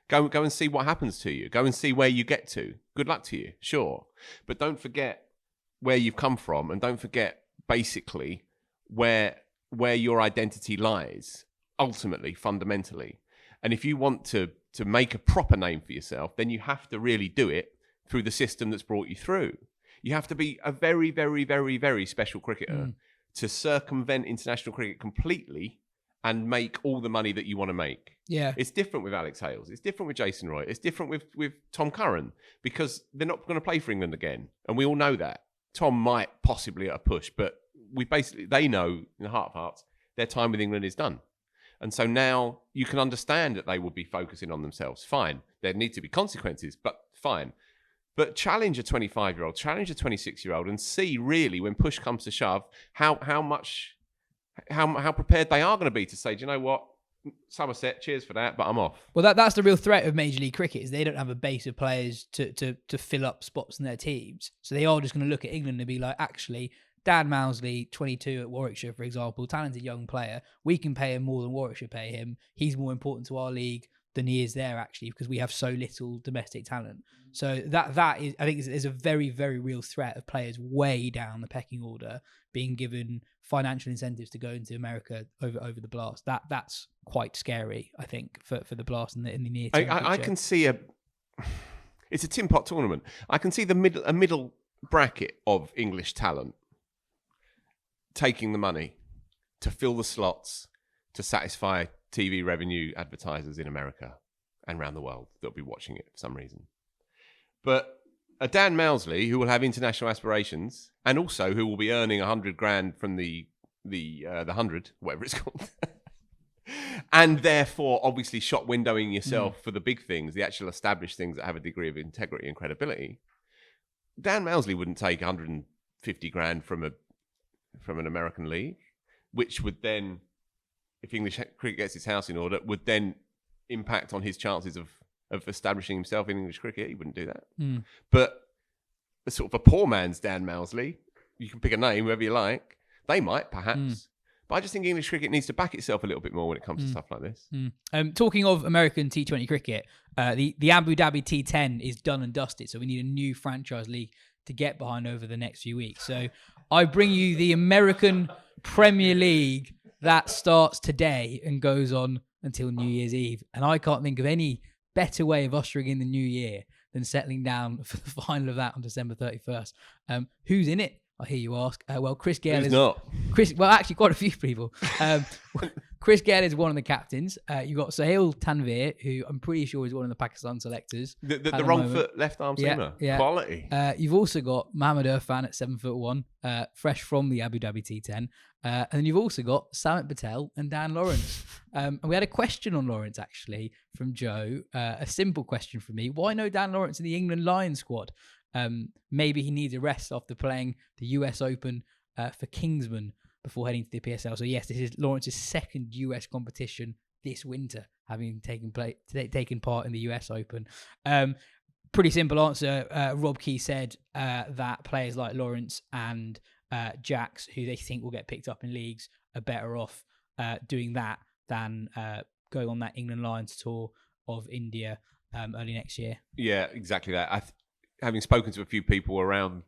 go and see what happens to you. Go and see where you get to. Good luck to you, sure, but don't forget where you've come from, and don't forget basically where your identity lies ultimately, fundamentally. And if you want to make a proper name for yourself, then you have to really do it through the system that's brought you through. You have to be a very, very, very, very special cricketer to circumvent international cricket completely and make all the money that you want to make. Yeah. It's different with Alex Hales. It's different with Jason Roy. It's different with Tom Curran, because they're not going to play for England again. And we all know that. Tom might possibly at a push, but they know in the heart of hearts, their time with England is done. And so now you can understand that they will be focusing on themselves. Fine. There need to be consequences, but fine. But challenge a 25-year-old, challenge a 26-year-old, and see really when push comes to shove how prepared they are going to be to say, do you know what, Somerset, cheers for that, but I'm off. Well, that's the real threat of Major League Cricket, is they don't have a base of players to fill up spots in their teams. So they are just going to look at England and be like, actually, Dan Mousley, 22 at Warwickshire, for example, talented young player. We can pay him more than Warwickshire pay him. He's more important to our league than he is there, actually, because we have so little domestic talent. So that is, I think, is a very, very real threat of players way down the pecking order being given financial incentives to go into America over the Blast. That's quite scary, I think, for the Blast in the near term. I can see it's a tin pot tournament. I can see a middle bracket of English talent taking the money to fill the slots to satisfy TV revenue advertisers in America and around the world that'll be watching it for some reason. But a Dan Mousley who will have international aspirations and also who will be earning 100 grand from the 100, whatever it's called, and therefore obviously shop windowing yourself for the big things, the actual established things that have a degree of integrity and credibility. Dan Mousley wouldn't take 150 grand from an American league, which would then, if English cricket gets its house in order, would then impact on his chances of establishing himself in English cricket. He wouldn't do that. But a sort of a poor man's Dan Mousley, you can pick a name, whoever you like, they might, perhaps. But I just think English cricket needs to back itself a little bit more when it comes to stuff like this. Talking of American T20 cricket, the Abu Dhabi T10 is done and dusted, so we need a new franchise league to get behind over the next few weeks. So I bring you the American Premier League that starts today and goes on until New Year's Eve. And I can't think of any better way of ushering in the new year than settling down for the final of that on December 31st. Who's in it? I hear you ask. Well, Chris Gale Who's is not? Well, actually, quite a few people. Chris Gale is one of the captains. You got Sahil Tanvir, who I'm pretty sure is one of the Pakistan selectors. The wrong foot, left arm seamer. Yeah. Quality. You've also got Mohammad Irfan at 7'1", fresh from the Abu Dhabi T10. And then you've also got Samit Patel and Dan Lawrence. And we had a question on Lawrence, actually, from Joe. A simple question from me. Why no Dan Lawrence in the England Lions squad? Maybe he needs a rest after playing the US Open for Kingsman before heading to the PSL. So yes, this is Lawrence's second US competition this winter, having taken part in the US Open. Pretty simple answer. Rob Key said that players like Lawrence and Jax, who they think will get picked up in leagues, are better off doing that than going on that England Lions tour of India early next year. Yeah, exactly that. Having spoken to a few people around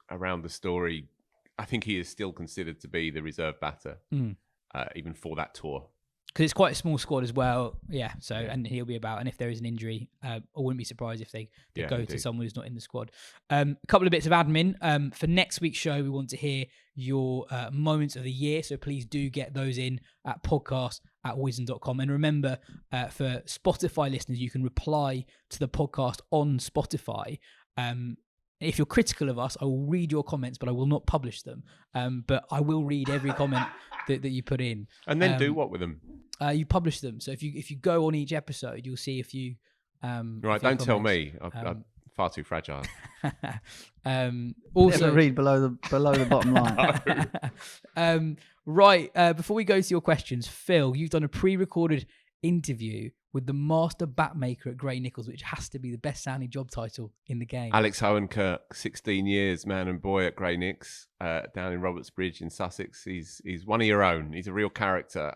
the story, I think he is still considered to be the reserve batter, even for that tour. Because it's quite a small squad as well. Yeah, so, and he'll be about. And if there is an injury, I wouldn't be surprised if they go to someone who's not in the squad. A couple of bits of admin. For next week's show, we want to hear your moments of the year. So please do get those in at podcast@wisden.com. And remember, for Spotify listeners, you can reply to the podcast on Spotify. If you're critical of us, I will read your comments, but I will not publish them. But I will read every comment that you put in. And then do what with them? You publish them. So if you go on each episode, you'll see a few. Right, don't tell me. I'm far too fragile. Also, never read below the bottom line. Right, before we go to your questions, Phil, you've done a pre-recorded interview with the master bat maker at Gray-Nicolls, which has to be the best sounding job title in the game. Alex Hohenkirk, 16 years, man and boy at Gray-Nicolls, down in Robertsbridge in Sussex. He's one of your own. He's a real character.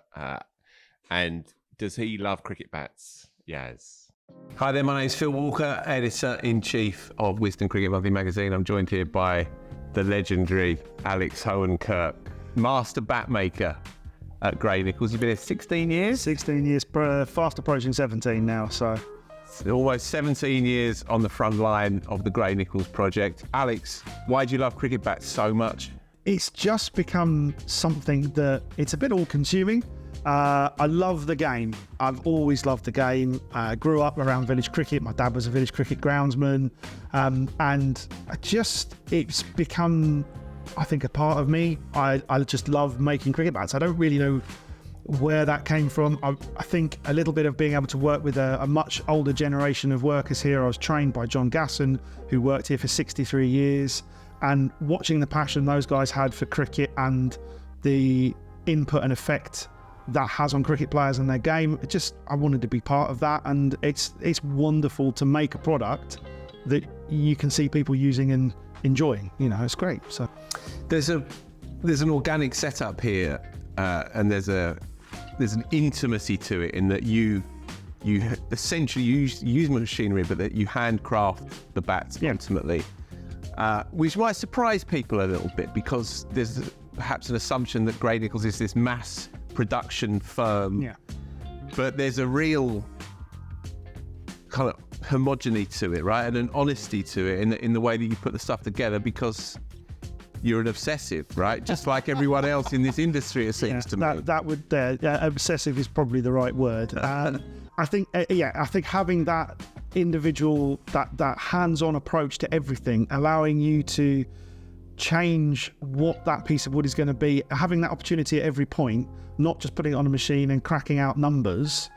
And does he love cricket bats? Yes. Hi there, my name's Phil Walker, Editor-in-Chief of Wisden Cricket Monthly Magazine. I'm joined here by the legendary Alex Hohenkirk, master bat maker at Gray-Nicolls. You've been here 16 years? 16 years, fast approaching 17 now, so. Almost 17 years on the front line of the Gray-Nicolls project. Alex, why do you love cricket bats so much? It's just become something that, it's a bit all-consuming. I love the game. I've always loved the game. I grew up around village cricket. My dad was a village cricket groundsman. And it's become, I think, a part of me. I just love making cricket bats. I don't really know where that came from. I think a little bit of being able to work with a much older generation of workers here. I was trained by John Gasson, who worked here for 63 years, and watching the passion those guys had for cricket and the input and effect that has on cricket players and their game. I wanted to be part of that, and it's wonderful to make a product that you can see people using and enjoying. It's great. So there's an organic setup here, and there's an intimacy to it in that you essentially use machinery, but that you handcraft the bats ultimately, which might surprise people a little bit, because there's perhaps an assumption that Gray-Nicolls is this mass production firm, but there's a real kind of homogeny to it, right, and an honesty to it in the way that you put the stuff together, because you're an obsessive, right? Just like everyone else in this industry, it seems to me. That would obsessive is probably the right word. I think having that individual, that hands-on approach to everything, allowing you to change what that piece of wood is going to be, having that opportunity at every point, not just putting it on a machine and cracking out numbers,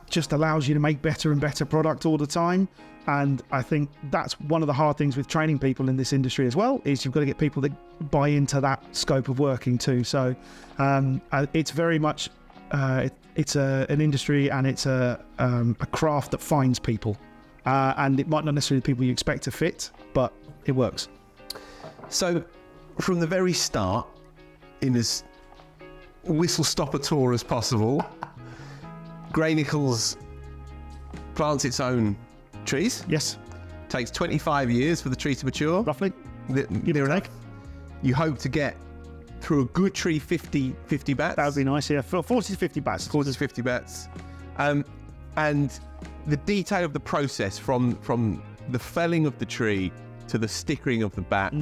just allows you to make better and better product all the time. And I think that's one of the hard things with training people in this industry as well, is you've got to get people that buy into that scope of working too. So it's very much it's an industry, and it's a craft that finds people, and it might not necessarily be people you expect to fit, but it works. So from the very start, in as whistle-stopper tour as possible, Gray-Nicolls plants its own trees. Yes. Takes 25 years for the tree to mature. Roughly. Give it an egg. You hope to get through a good tree 50 bats. That would be nice, yeah. 40 to 50 bats. 40 to 50 bats. And the detail of the process from the felling of the tree to the stickering of the bat,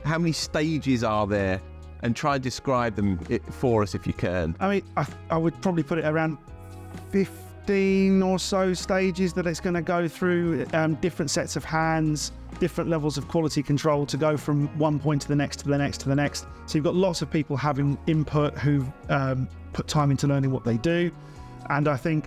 how many stages are there and try and describe them for us if you can. I mean, I would probably put it around 15 or so stages that it's going to go through, different sets of hands, different levels of quality control to go from one point to the next, to the next, to the next. So you've got lots of people having input who've put time into learning what they do. And I think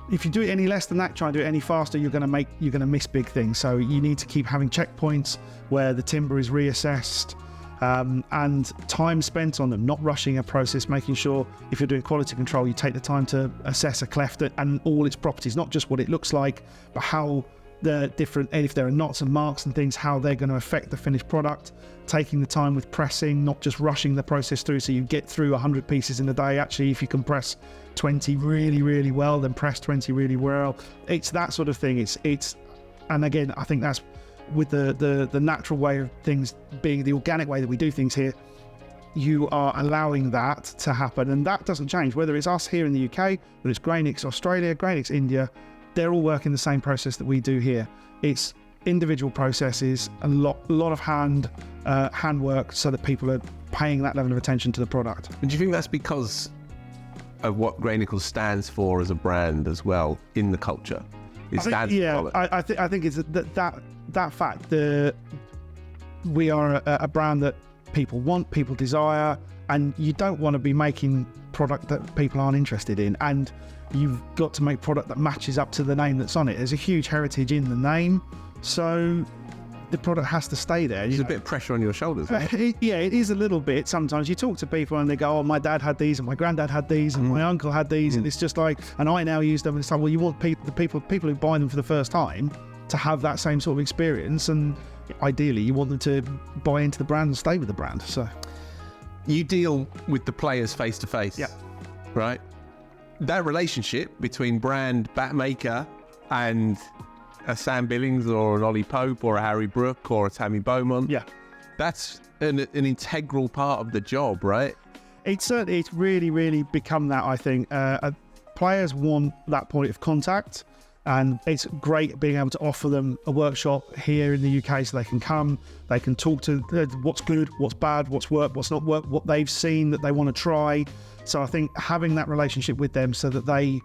if you do it any less than that, try and do it any faster, you're going to miss big things. So you need to keep having checkpoints where the timber is reassessed, and time spent on them, not rushing a process, making sure if you're doing quality control, you take the time to assess a cleft and all its properties, not just what it looks like, but how the different, and if there are knots and marks and things, how they're going to affect the finished product. Taking the time with pressing, not just rushing the process through so you get through 100 pieces in a day. Actually, if you can press 20 really, really well, then press 20 really well. It's that sort of thing. And again, I think that's with the natural way of things being the organic way that we do things here, you are allowing that to happen, and that doesn't change. Whether it's us here in the UK, whether it's Gray-Nicolls Australia, Gray-Nicolls India, they're all working the same process that we do here. It's individual processes, a lot of hand work, so that people are paying that level of attention to the product. And do you think that's because of what Gray-Nicolls stands for as a brand as well in the culture? I think it's that fact that we are a brand that people want, people desire, and you don't want to be making product that people aren't interested in, and you've got to make product that matches up to the name that's on it. There's a huge heritage in the name, so the product has to stay there. There's a bit of pressure on your shoulders, isn't it? It is a little bit. Sometimes you talk to people and they go, oh, my dad had these and my granddad had these and my uncle had these, and it's just like, and I now use them, and it's like, well, you want the people who buy them for the first time to have that same sort of experience, and ideally you want them to buy into the brand and stay with the brand. So you deal with the players face to face, right? That relationship between brand bat maker and a Sam Billings or an Ollie Pope or a Harry Brook or a Tammy Beaumont, that's an integral part of the job, right? It's really, really become that, I think. Players want that point of contact, and it's great being able to offer them a workshop here in the UK so they can come, they can talk to what's good, what's bad, what's worked, what's not worked, what they've seen that they want to try. So I think having that relationship with them so that they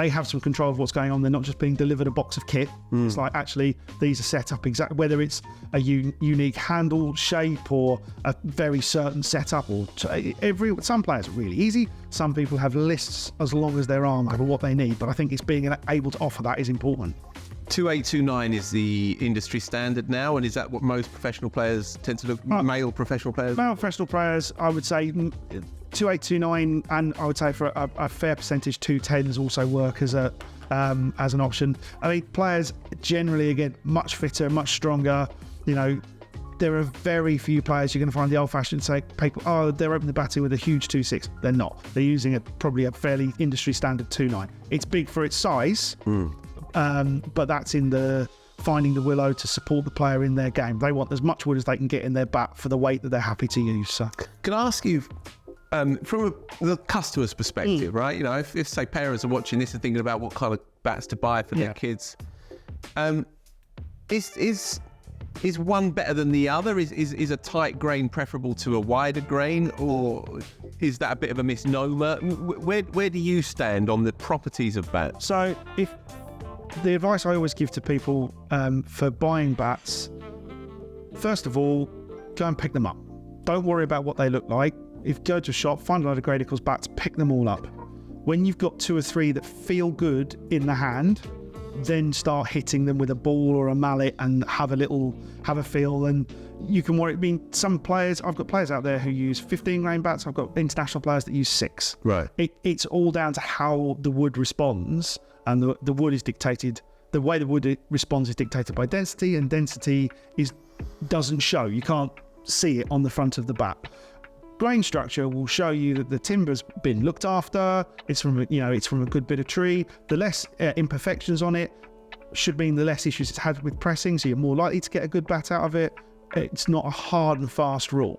have some control of what's going on. They're not just being delivered a box of kit. It's like, actually, these are set up exactly, whether it's a unique handle shape or a very certain setup, or some players are really easy. Some people have lists as long as their arm over what they need. But I think it's being able to offer that is important. 2829 is the industry standard now, and is that what most professional players tend to look? Male professional players? Male professional players, I would say 2829, and I would say for a fair percentage 210s also work as an option. I mean, players generally, again, much fitter, much stronger. You know, there are very few players you're going to find the old-fashioned say people, oh, they're opening the batting with a huge 2.6. They're not. They're using probably a fairly industry standard 2.9. It's big for its size. But that's in the finding the willow to support the player in their game. They want as much wood as they can get in their bat for the weight that they're happy to use. So, can I ask you, from the customer's perspective, right? You know, if say parents are watching this and thinking about what kind of bats to buy for their kids, is one better than the other? Is a tight grain preferable to a wider grain, or is that a bit of a misnomer? Where do you stand on the properties of bats? So if the advice I always give to people for buying bats, first of all, go and pick them up. Don't worry about what they look like. If you go to a shop, find a load of Gray-Nicolls bats, pick them all up. When you've got 2 or 3 that feel good in the hand, then start hitting them with a ball or a mallet and have a feel. And you can worry. I mean, I've got players out there who use 15 grain bats. I've got international players that use 6. Right. It's all down to how the wood responds. And the wood is dictated, the way the wood responds is dictated by density, and density doesn't show. You can't see it on the front of the bat. Grain structure will show you that the timber's been looked after. It's from a good bit of tree. The less imperfections on it should mean the less issues it's had with pressing, so you're more likely to get a good bat out of it. It's not a hard and fast rule.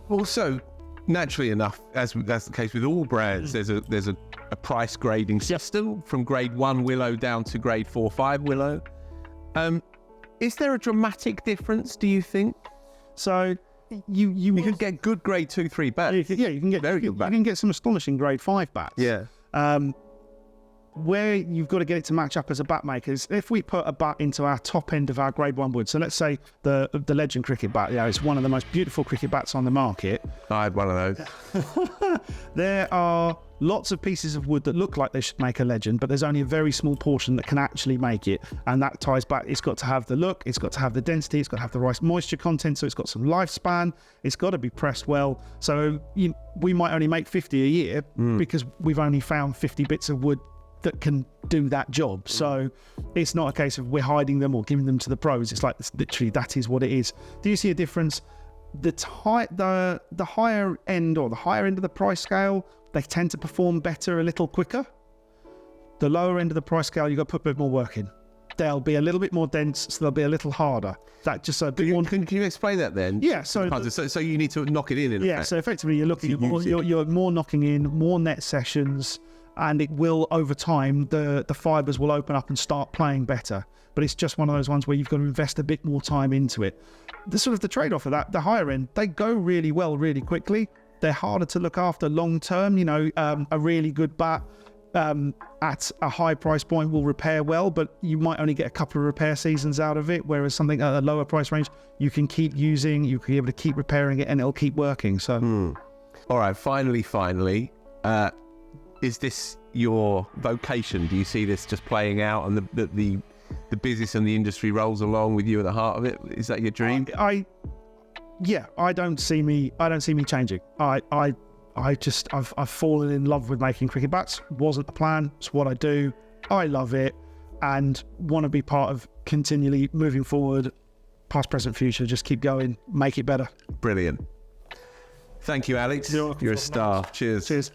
Also, naturally enough, as that's the case with all brands, there's a price grading system from grade 1 willow down to grade 4-5 willow. Is there a dramatic difference, do you think? So you You could get good grade 2-3 bats. you can get Very good you bats. can get some astonishing grade 5 bats. Yeah. Where you've got to get it to match up as a bat maker is if we put a bat into our top end of our grade 1 wood. So let's say the Legend cricket bat, it's one of the most beautiful cricket bats on the market. I had one of those. There are lots of pieces of wood that look like they should make a Legend, but there's only a very small portion that can actually make it. And that ties back, it's got to have the look, it's got to have the density, it's got to have the right moisture content, so it's got some lifespan, it's got to be pressed well. So we might only make 50 a year because we've only found 50 bits of wood that can do that job. So it's not a case of we're hiding them or giving them to the pros. It's like, literally, that is what it is. Do you see a difference? The higher end or the higher end of the price scale, they tend to perform better a little quicker. The lower end of the price scale, you've got to put a bit more work in. They'll be a little bit more dense, so they'll be a little harder. That just a bit more. Can you explain that then? Yeah, so you need to knock it in effect. So effectively, you're looking at you're more knocking in, more net sessions, and it will, over time, the fibres will open up and start playing better. But it's just one of those ones where you've got to invest a bit more time into it. The trade-off of that, the higher end, they go really well really quickly. They're harder to look after long term. A really good bat at a high price point will repair well, but you might only get a couple of repair seasons out of it, whereas something at a lower price range, you can keep using, you can be able to keep repairing it, and it'll keep working. So, All right, finally, is this your vocation? Do you see this just playing out, and the business and the industry rolls along with you at the heart of it? Is that your dream? I don't see me changing. I've fallen in love with making cricket bats. Wasn't the plan. It's what I do. I love it, and want to be part of continually moving forward, past, present, future. Just keep going, make it better. Brilliant. Thank you, Alex. You're a star. Cheers. Cheers.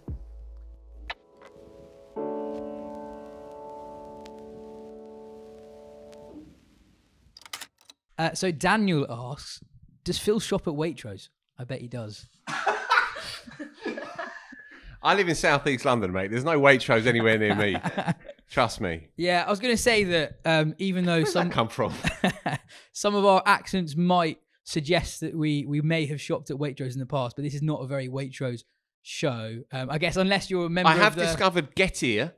So Daniel asks, does Phil shop at Waitrose? I bet he does. I live in southeast London, mate. There's no Waitrose anywhere near me. Trust me. Yeah, I was going to say that even though Where's that come from? some of our accents might suggest that we may have shopped at Waitrose in the past, but this is not a very Waitrose show. I guess unless you're a member I have discovered Get Here.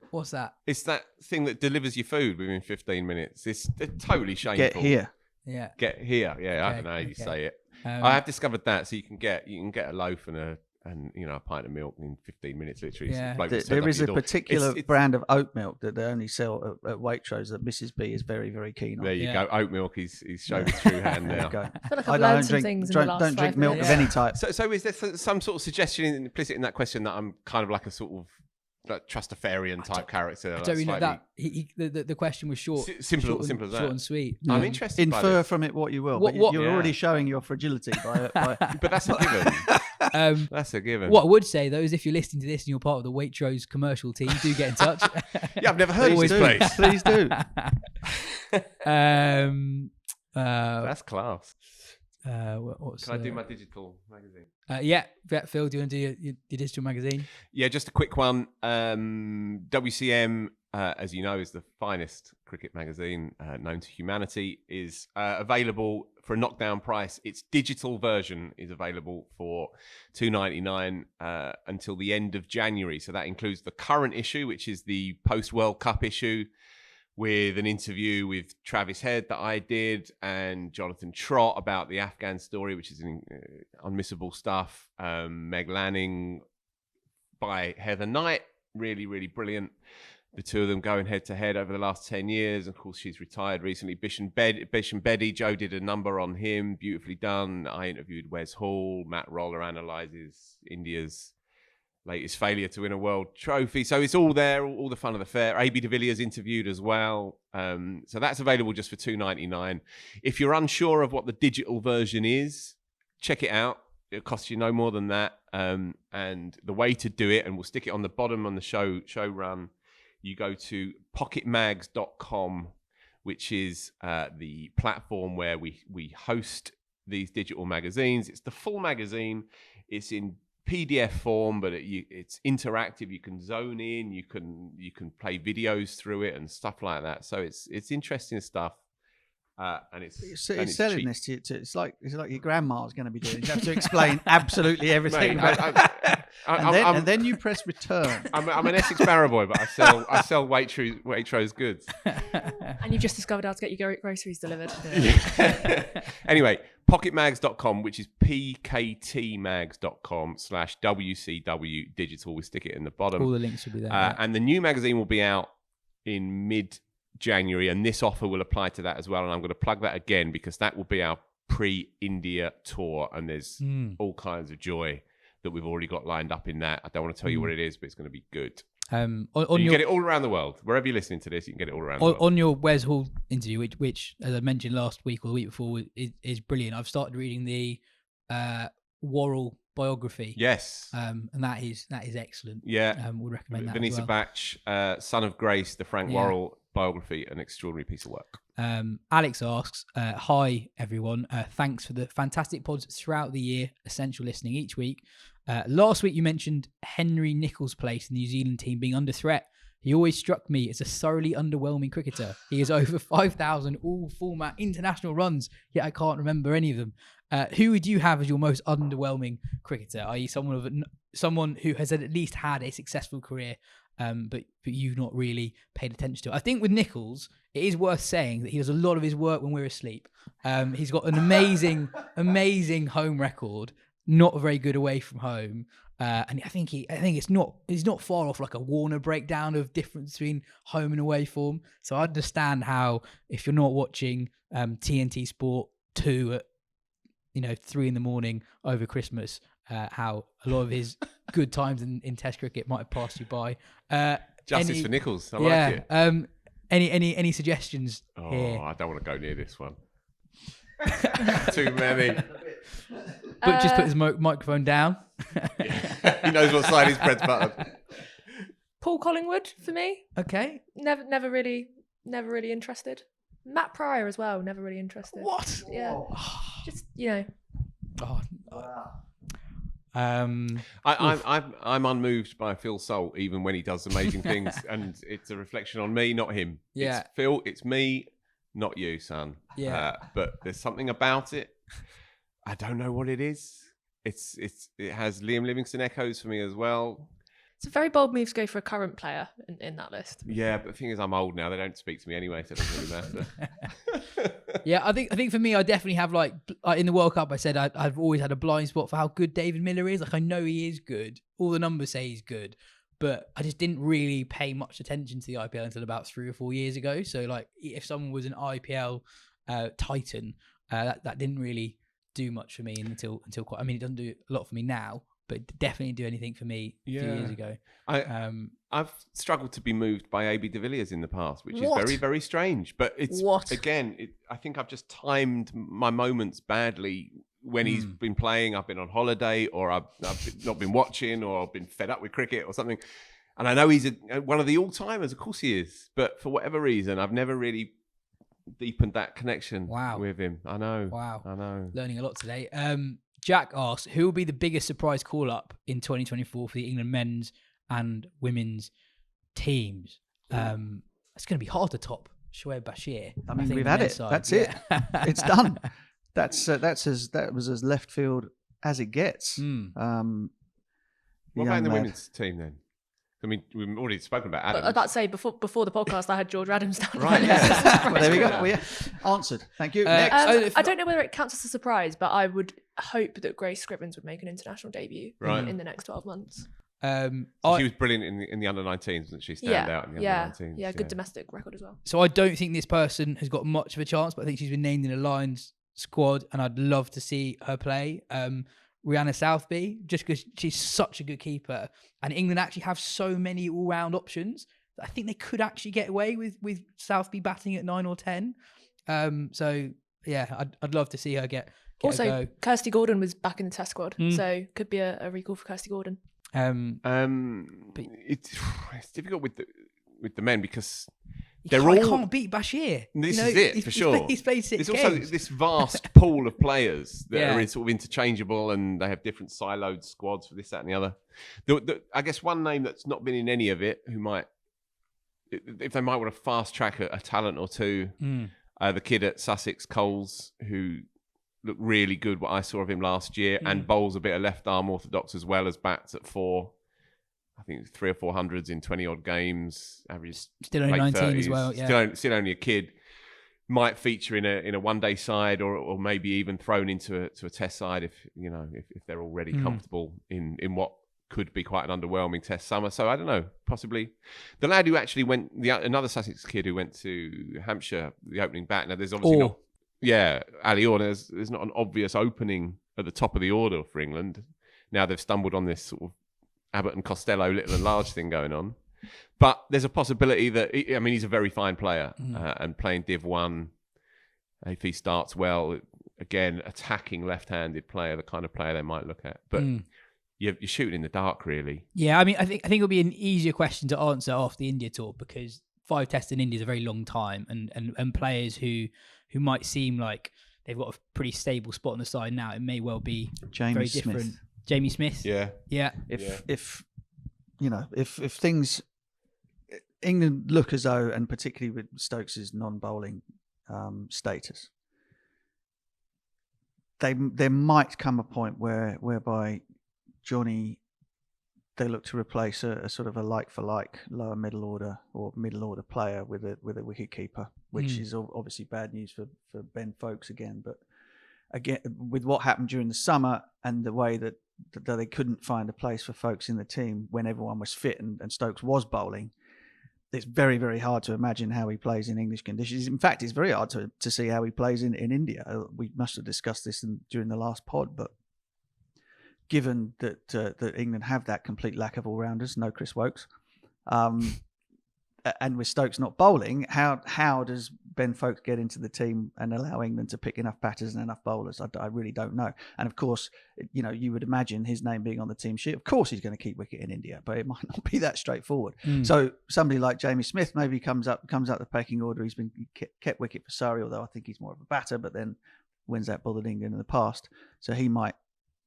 What's that? It's that thing that delivers your food within 15 minutes. It's totally shameful. Get Here. Yeah. Get Here. Yeah, I Okay, don't know how you say it. Um, I have discovered that, so you can get a loaf and a pint of milk in 15 minutes, literally. Yeah. There is a particular brand of oat milk that they only sell at Waitrose that Mrs. B is very, very keen on. There you go. Oat milk. He's showing his true hand now. Go. I feel like I've learned some things in the last don't drink 5 milk minutes. of any type. So is there some sort of suggestion implicit in that question that I'm kind of like a sort of like Trustafarian type character? I don't really know that. The question was short. Simple as that. Short and sweet. I'm interested by Infer this. from it what you will. What- But what- you're Yeah. already showing your fragility by But that's a given. That's a given. What I would say though is if you're listening to this and you're part of the Waitrose commercial team, do get in touch. Yeah, I've never heard of Please this do. place. Please do. That's class. What's Can I do my digital magazine? yeah, Phil, do you want to do your digital magazine? Yeah, just a quick one. WCM, as you know, is the finest cricket magazine known to humanity, is available for a knockdown price. Its digital version is available for $2.99 until the end of January. So that includes the current issue, which is the post-World Cup issue, with an interview with Travis Head that I did and Jonathan Trott about the Afghan story, which is unmissable stuff. Meg Lanning by Heather Knight, really, really brilliant. The two of them going head to head over the last 10 years. Of course, she's retired recently. Bish and Bedi, Joe did a number on him, beautifully done. I interviewed Wes Hall. Matt Roller analyses India's latest failure to win a world trophy. So it's all there, all the fun of the fair. AB de Villiers interviewed as well. So that's available just for $2.99. If you're unsure of what the digital version is, check it out. It'll cost you no more than that. And the way to do it, and we'll stick it on the bottom on the show run, you go to pocketmags.com, which is the platform where we host these digital magazines. It's the full magazine. It's in PDF form, but it's interactive. You can zone in. You can play videos through it and stuff like that. So it's interesting stuff. And it's selling cheap. this to you. It's like your grandma's going to be doing. You have to explain absolutely everything. Mate, and then you press return. I'm an Essex Barrow boy, but I sell Waitrose goods. And you've just discovered how to get your groceries delivered. Anyway, pocketmags.com, which is pktmags.com/WCW digital. We stick it in the bottom. All the links will be there. And the new magazine will be out in mid-January, and this offer will apply to that as well. And I'm going to plug that again because that will be our pre-India tour, and there's all kinds of joy that we've already got lined up in that. I don't want to tell you what it is, but it's going to be good. You can get it all around the world. Wherever you're listening to this, you can get it all around the world. On your Wes Hall interview, which as I mentioned last week or the week before, is brilliant. I've started reading the Worrell biography. Yes. And that is excellent. Yeah. Would recommend that Vanessa as well. Batch, Son of Grace, the Frank Worrell biography, an extraordinary piece of work. Alex asks, hi everyone. Thanks for the fantastic pods throughout the year. Essential listening each week. Last week you mentioned Henry Nicholls' place in the New Zealand team being under threat. He always struck me as a thoroughly underwhelming cricketer. He has over 5,000 all-format international runs, yet I can't remember any of them. Who would you have as your most underwhelming cricketer? i.e. someone who has at least had a successful career, but you've not really paid attention to. I think with Nicholls, it is worth saying that he does a lot of his work when we're asleep. He's got an amazing home record, not very good away from home. And I think he's not far off like a Warner breakdown of difference between home and away form. So I understand how, if you're not watching TNT Sport 2 at 3 a.m. over Christmas, how a lot of his good times in Test cricket might have passed you by. Justice for Nicholls. I like it. Any suggestions here? I don't want to go near this one. Too many. But just put his microphone down. He knows what side his bread's buttered. Paul Collingwood for me. Okay. Never really interested. Matt Pryor as well. Never really interested. What? Yeah. Just Oh, I'm unmoved by Phil Salt, even when he does amazing things, and it's a reflection on me, not him. Yeah. It's Phil, it's me, not you, son. Yeah. But there's something about it. I don't know what it is. It has Liam Livingstone echoes for me as well. It's a very bold move to go for a current player in that list. Yeah, but the thing is, I'm old now. They don't speak to me anyway, so it doesn't really matter. Yeah, I think for me, I definitely have like in the World Cup, I said I've always had a blind spot for how good David Miller is. Like I know he is good. All the numbers say he's good, but I just didn't really pay much attention to the IPL until about 3 or 4 years ago. So like if someone was an IPL titan, that didn't really do much for me until quite. I mean, it doesn't do a lot for me now, but it definitely didn't do anything for me a few years ago. I've struggled to be moved by AB de Villiers in the past, which is What? very, very strange. But it's I think I've just timed my moments badly when he's been playing. I've been on holiday, or I've not been watching, or I've been fed up with cricket or something. And I know he's one of the all-timers. Of course he is. But for whatever reason, I've never really deepened that connection with him. I know. Wow. I know. Learning a lot today. Jack asks, who will be the biggest surprise call-up in 2024 for the England men's and women's teams? It's going to be hard to top Shoaib Bashir. I mean, think we've on had their it. side. That's Yeah. it. It's done. That was as left field as it gets. What about in the women's team then? I mean, we've already spoken about Adams. I was about to say before the podcast, I had George Adams down. Right. Well, there we go. Well, yeah. Answered. Thank you. Next. I don't know whether it counts as a surprise, but I would hope that Grace Scrivens would make an international debut in the next 12 months. She was brilliant in the under-19s, wasn't she? Stand out in the under-19s. Yeah, good domestic record as well. So I don't think this person has got much of a chance, but I think she's been named in a Lions squad, and I'd love to see her play. Rana Southby, just because she's such a good keeper, and England actually have so many all-round options that I think they could actually get away with Southby batting at 9 or 10. So yeah, I'd love to see her get also, a go. Kirsty Gordon was back in the Test squad, so could be a recall for Kirsty Gordon. It's difficult with the men because You can't beat Bashir. This is it, for sure. He's played 6 There's games. also this vast pool of players that are sort of interchangeable, and they have different siloed squads for this, that, and the other. I guess one name that's not been in any of it, who might, if they might want to fast track a talent or two, The kid at Sussex, Coles, who looked really good, what I saw of him last year, and bowls a bit of left arm orthodox as well as bats at 4. I think 300 or 400s in 20 odd games. Averages Still only 19 30s, as well. Yeah. Still only a kid. Might feature in a one day side, or maybe even thrown into a test side if they're already comfortable in what could be quite an underwhelming test summer. So I don't know, possibly the lad who actually went, another Sussex kid who went to Hampshire, the opening bat. Now there's obviously not, Ali Orr. There's not an obvious opening at the top of the order for England. Now they've stumbled on this sort of Abbott and Costello little and large thing going on. But there's a possibility that, he's a very fine player and playing Div 1, if he starts well, again, attacking left-handed player, the kind of player they might look at. But you're shooting in the dark, really. Yeah, I think it'll be an easier question to answer after the India tour, because 5 tests in India is a very long time, and players who might seem like they've got a pretty stable spot on the side now, it may well be very different. Jamie Smith. Yeah. If things, England look as though, and particularly with Stokes' non-bowling status, there might come a point whereby Johnny, they look to replace a sort of a like for like lower middle order or middle order player with a wicket keeper, which is obviously bad news for Ben Foakes again. But again, with what happened during the summer and the way that they couldn't find a place for Foakes in the team when everyone was fit and Stokes was bowling, it's very, very hard to imagine how he plays in English conditions. In fact, it's very hard to see how he plays in India. We must have discussed this during the last pod, but given that England have that complete lack of all-rounders, no Chris Woakes, and with Stokes not bowling, how does Ben Foakes get into the team and allow England to pick enough batters and enough bowlers? I really don't know. And of course, you would imagine his name being on the team sheet. Of course, he's going to keep wicket in India, but it might not be that straightforward. So somebody like Jamie Smith maybe comes up the pecking order. He's been kept wicket for Surrey, although I think he's more of a batter. But then, when's that bothered England in the past? So he might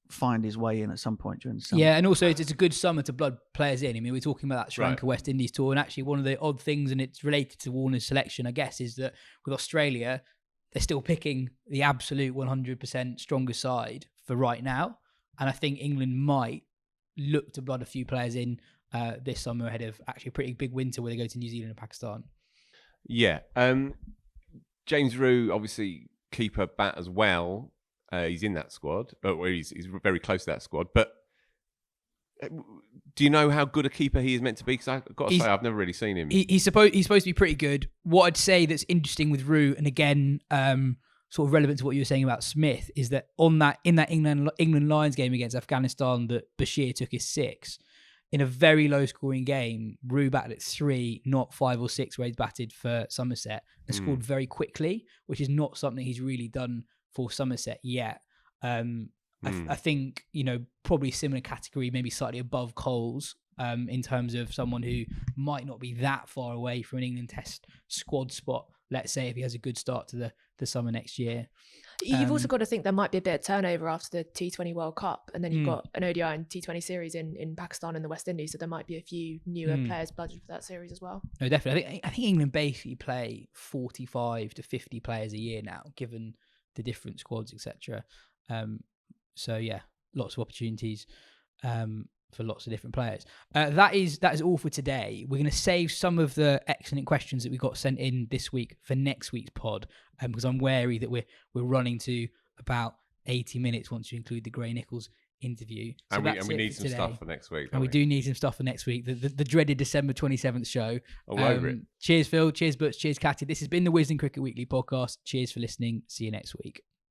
find his way in at some point during the summer. Yeah, and also it's a good summer to blood players in. I mean, we're talking about that Sri Lanka West Indies tour, and actually one of the odd things, and it's related to Warner's selection, I guess, is that with Australia, they're still picking the absolute 100% strongest side for right now, and I think England might look to blood a few players in this summer ahead of actually a pretty big winter where they go to New Zealand and Pakistan. Yeah. James Roux, obviously keeper bat as well. He's in that squad, or he's very close to that squad. But do you know how good a keeper he is meant to be? Because I've got to say, I've never really seen him. He's supposed to be pretty good. What I'd say that's interesting with Roux, and again, sort of relevant to what you were saying about Smith, is that in that England Lions game against Afghanistan that Bashir took his 6, in a very low scoring game, Roux batted at 3, not 5 or 6, where he's batted for Somerset, and scored very quickly, which is not something he's really done for Somerset yet. I think, probably similar category, maybe slightly above Coles, in terms of someone who might not be that far away from an England Test squad spot, let's say, if he has a good start to the summer next year. You've also got to think there might be a bit of turnover after the T20 World Cup, and then you've got an ODI and T20 series in Pakistan and the West Indies, so there might be a few newer players budgeted for that series as well. No, definitely. I think England basically play 45 to 50 players a year now, given the different squads, etc. So yeah, lots of opportunities for lots of different players. That is all for today. We're going to save some of the excellent questions that we got sent in this week for next week's pod, because I'm wary that we're running to about 80 minutes once you include the Gray-Nicolls interview. So and we need some stuff for next week. And we do need some stuff for next week. The dreaded December 27th show. All over it. Cheers, Phil. Cheers, Butch. Cheers, Katya. This has been the Wisden Cricket Weekly podcast. Cheers for listening. See you next week.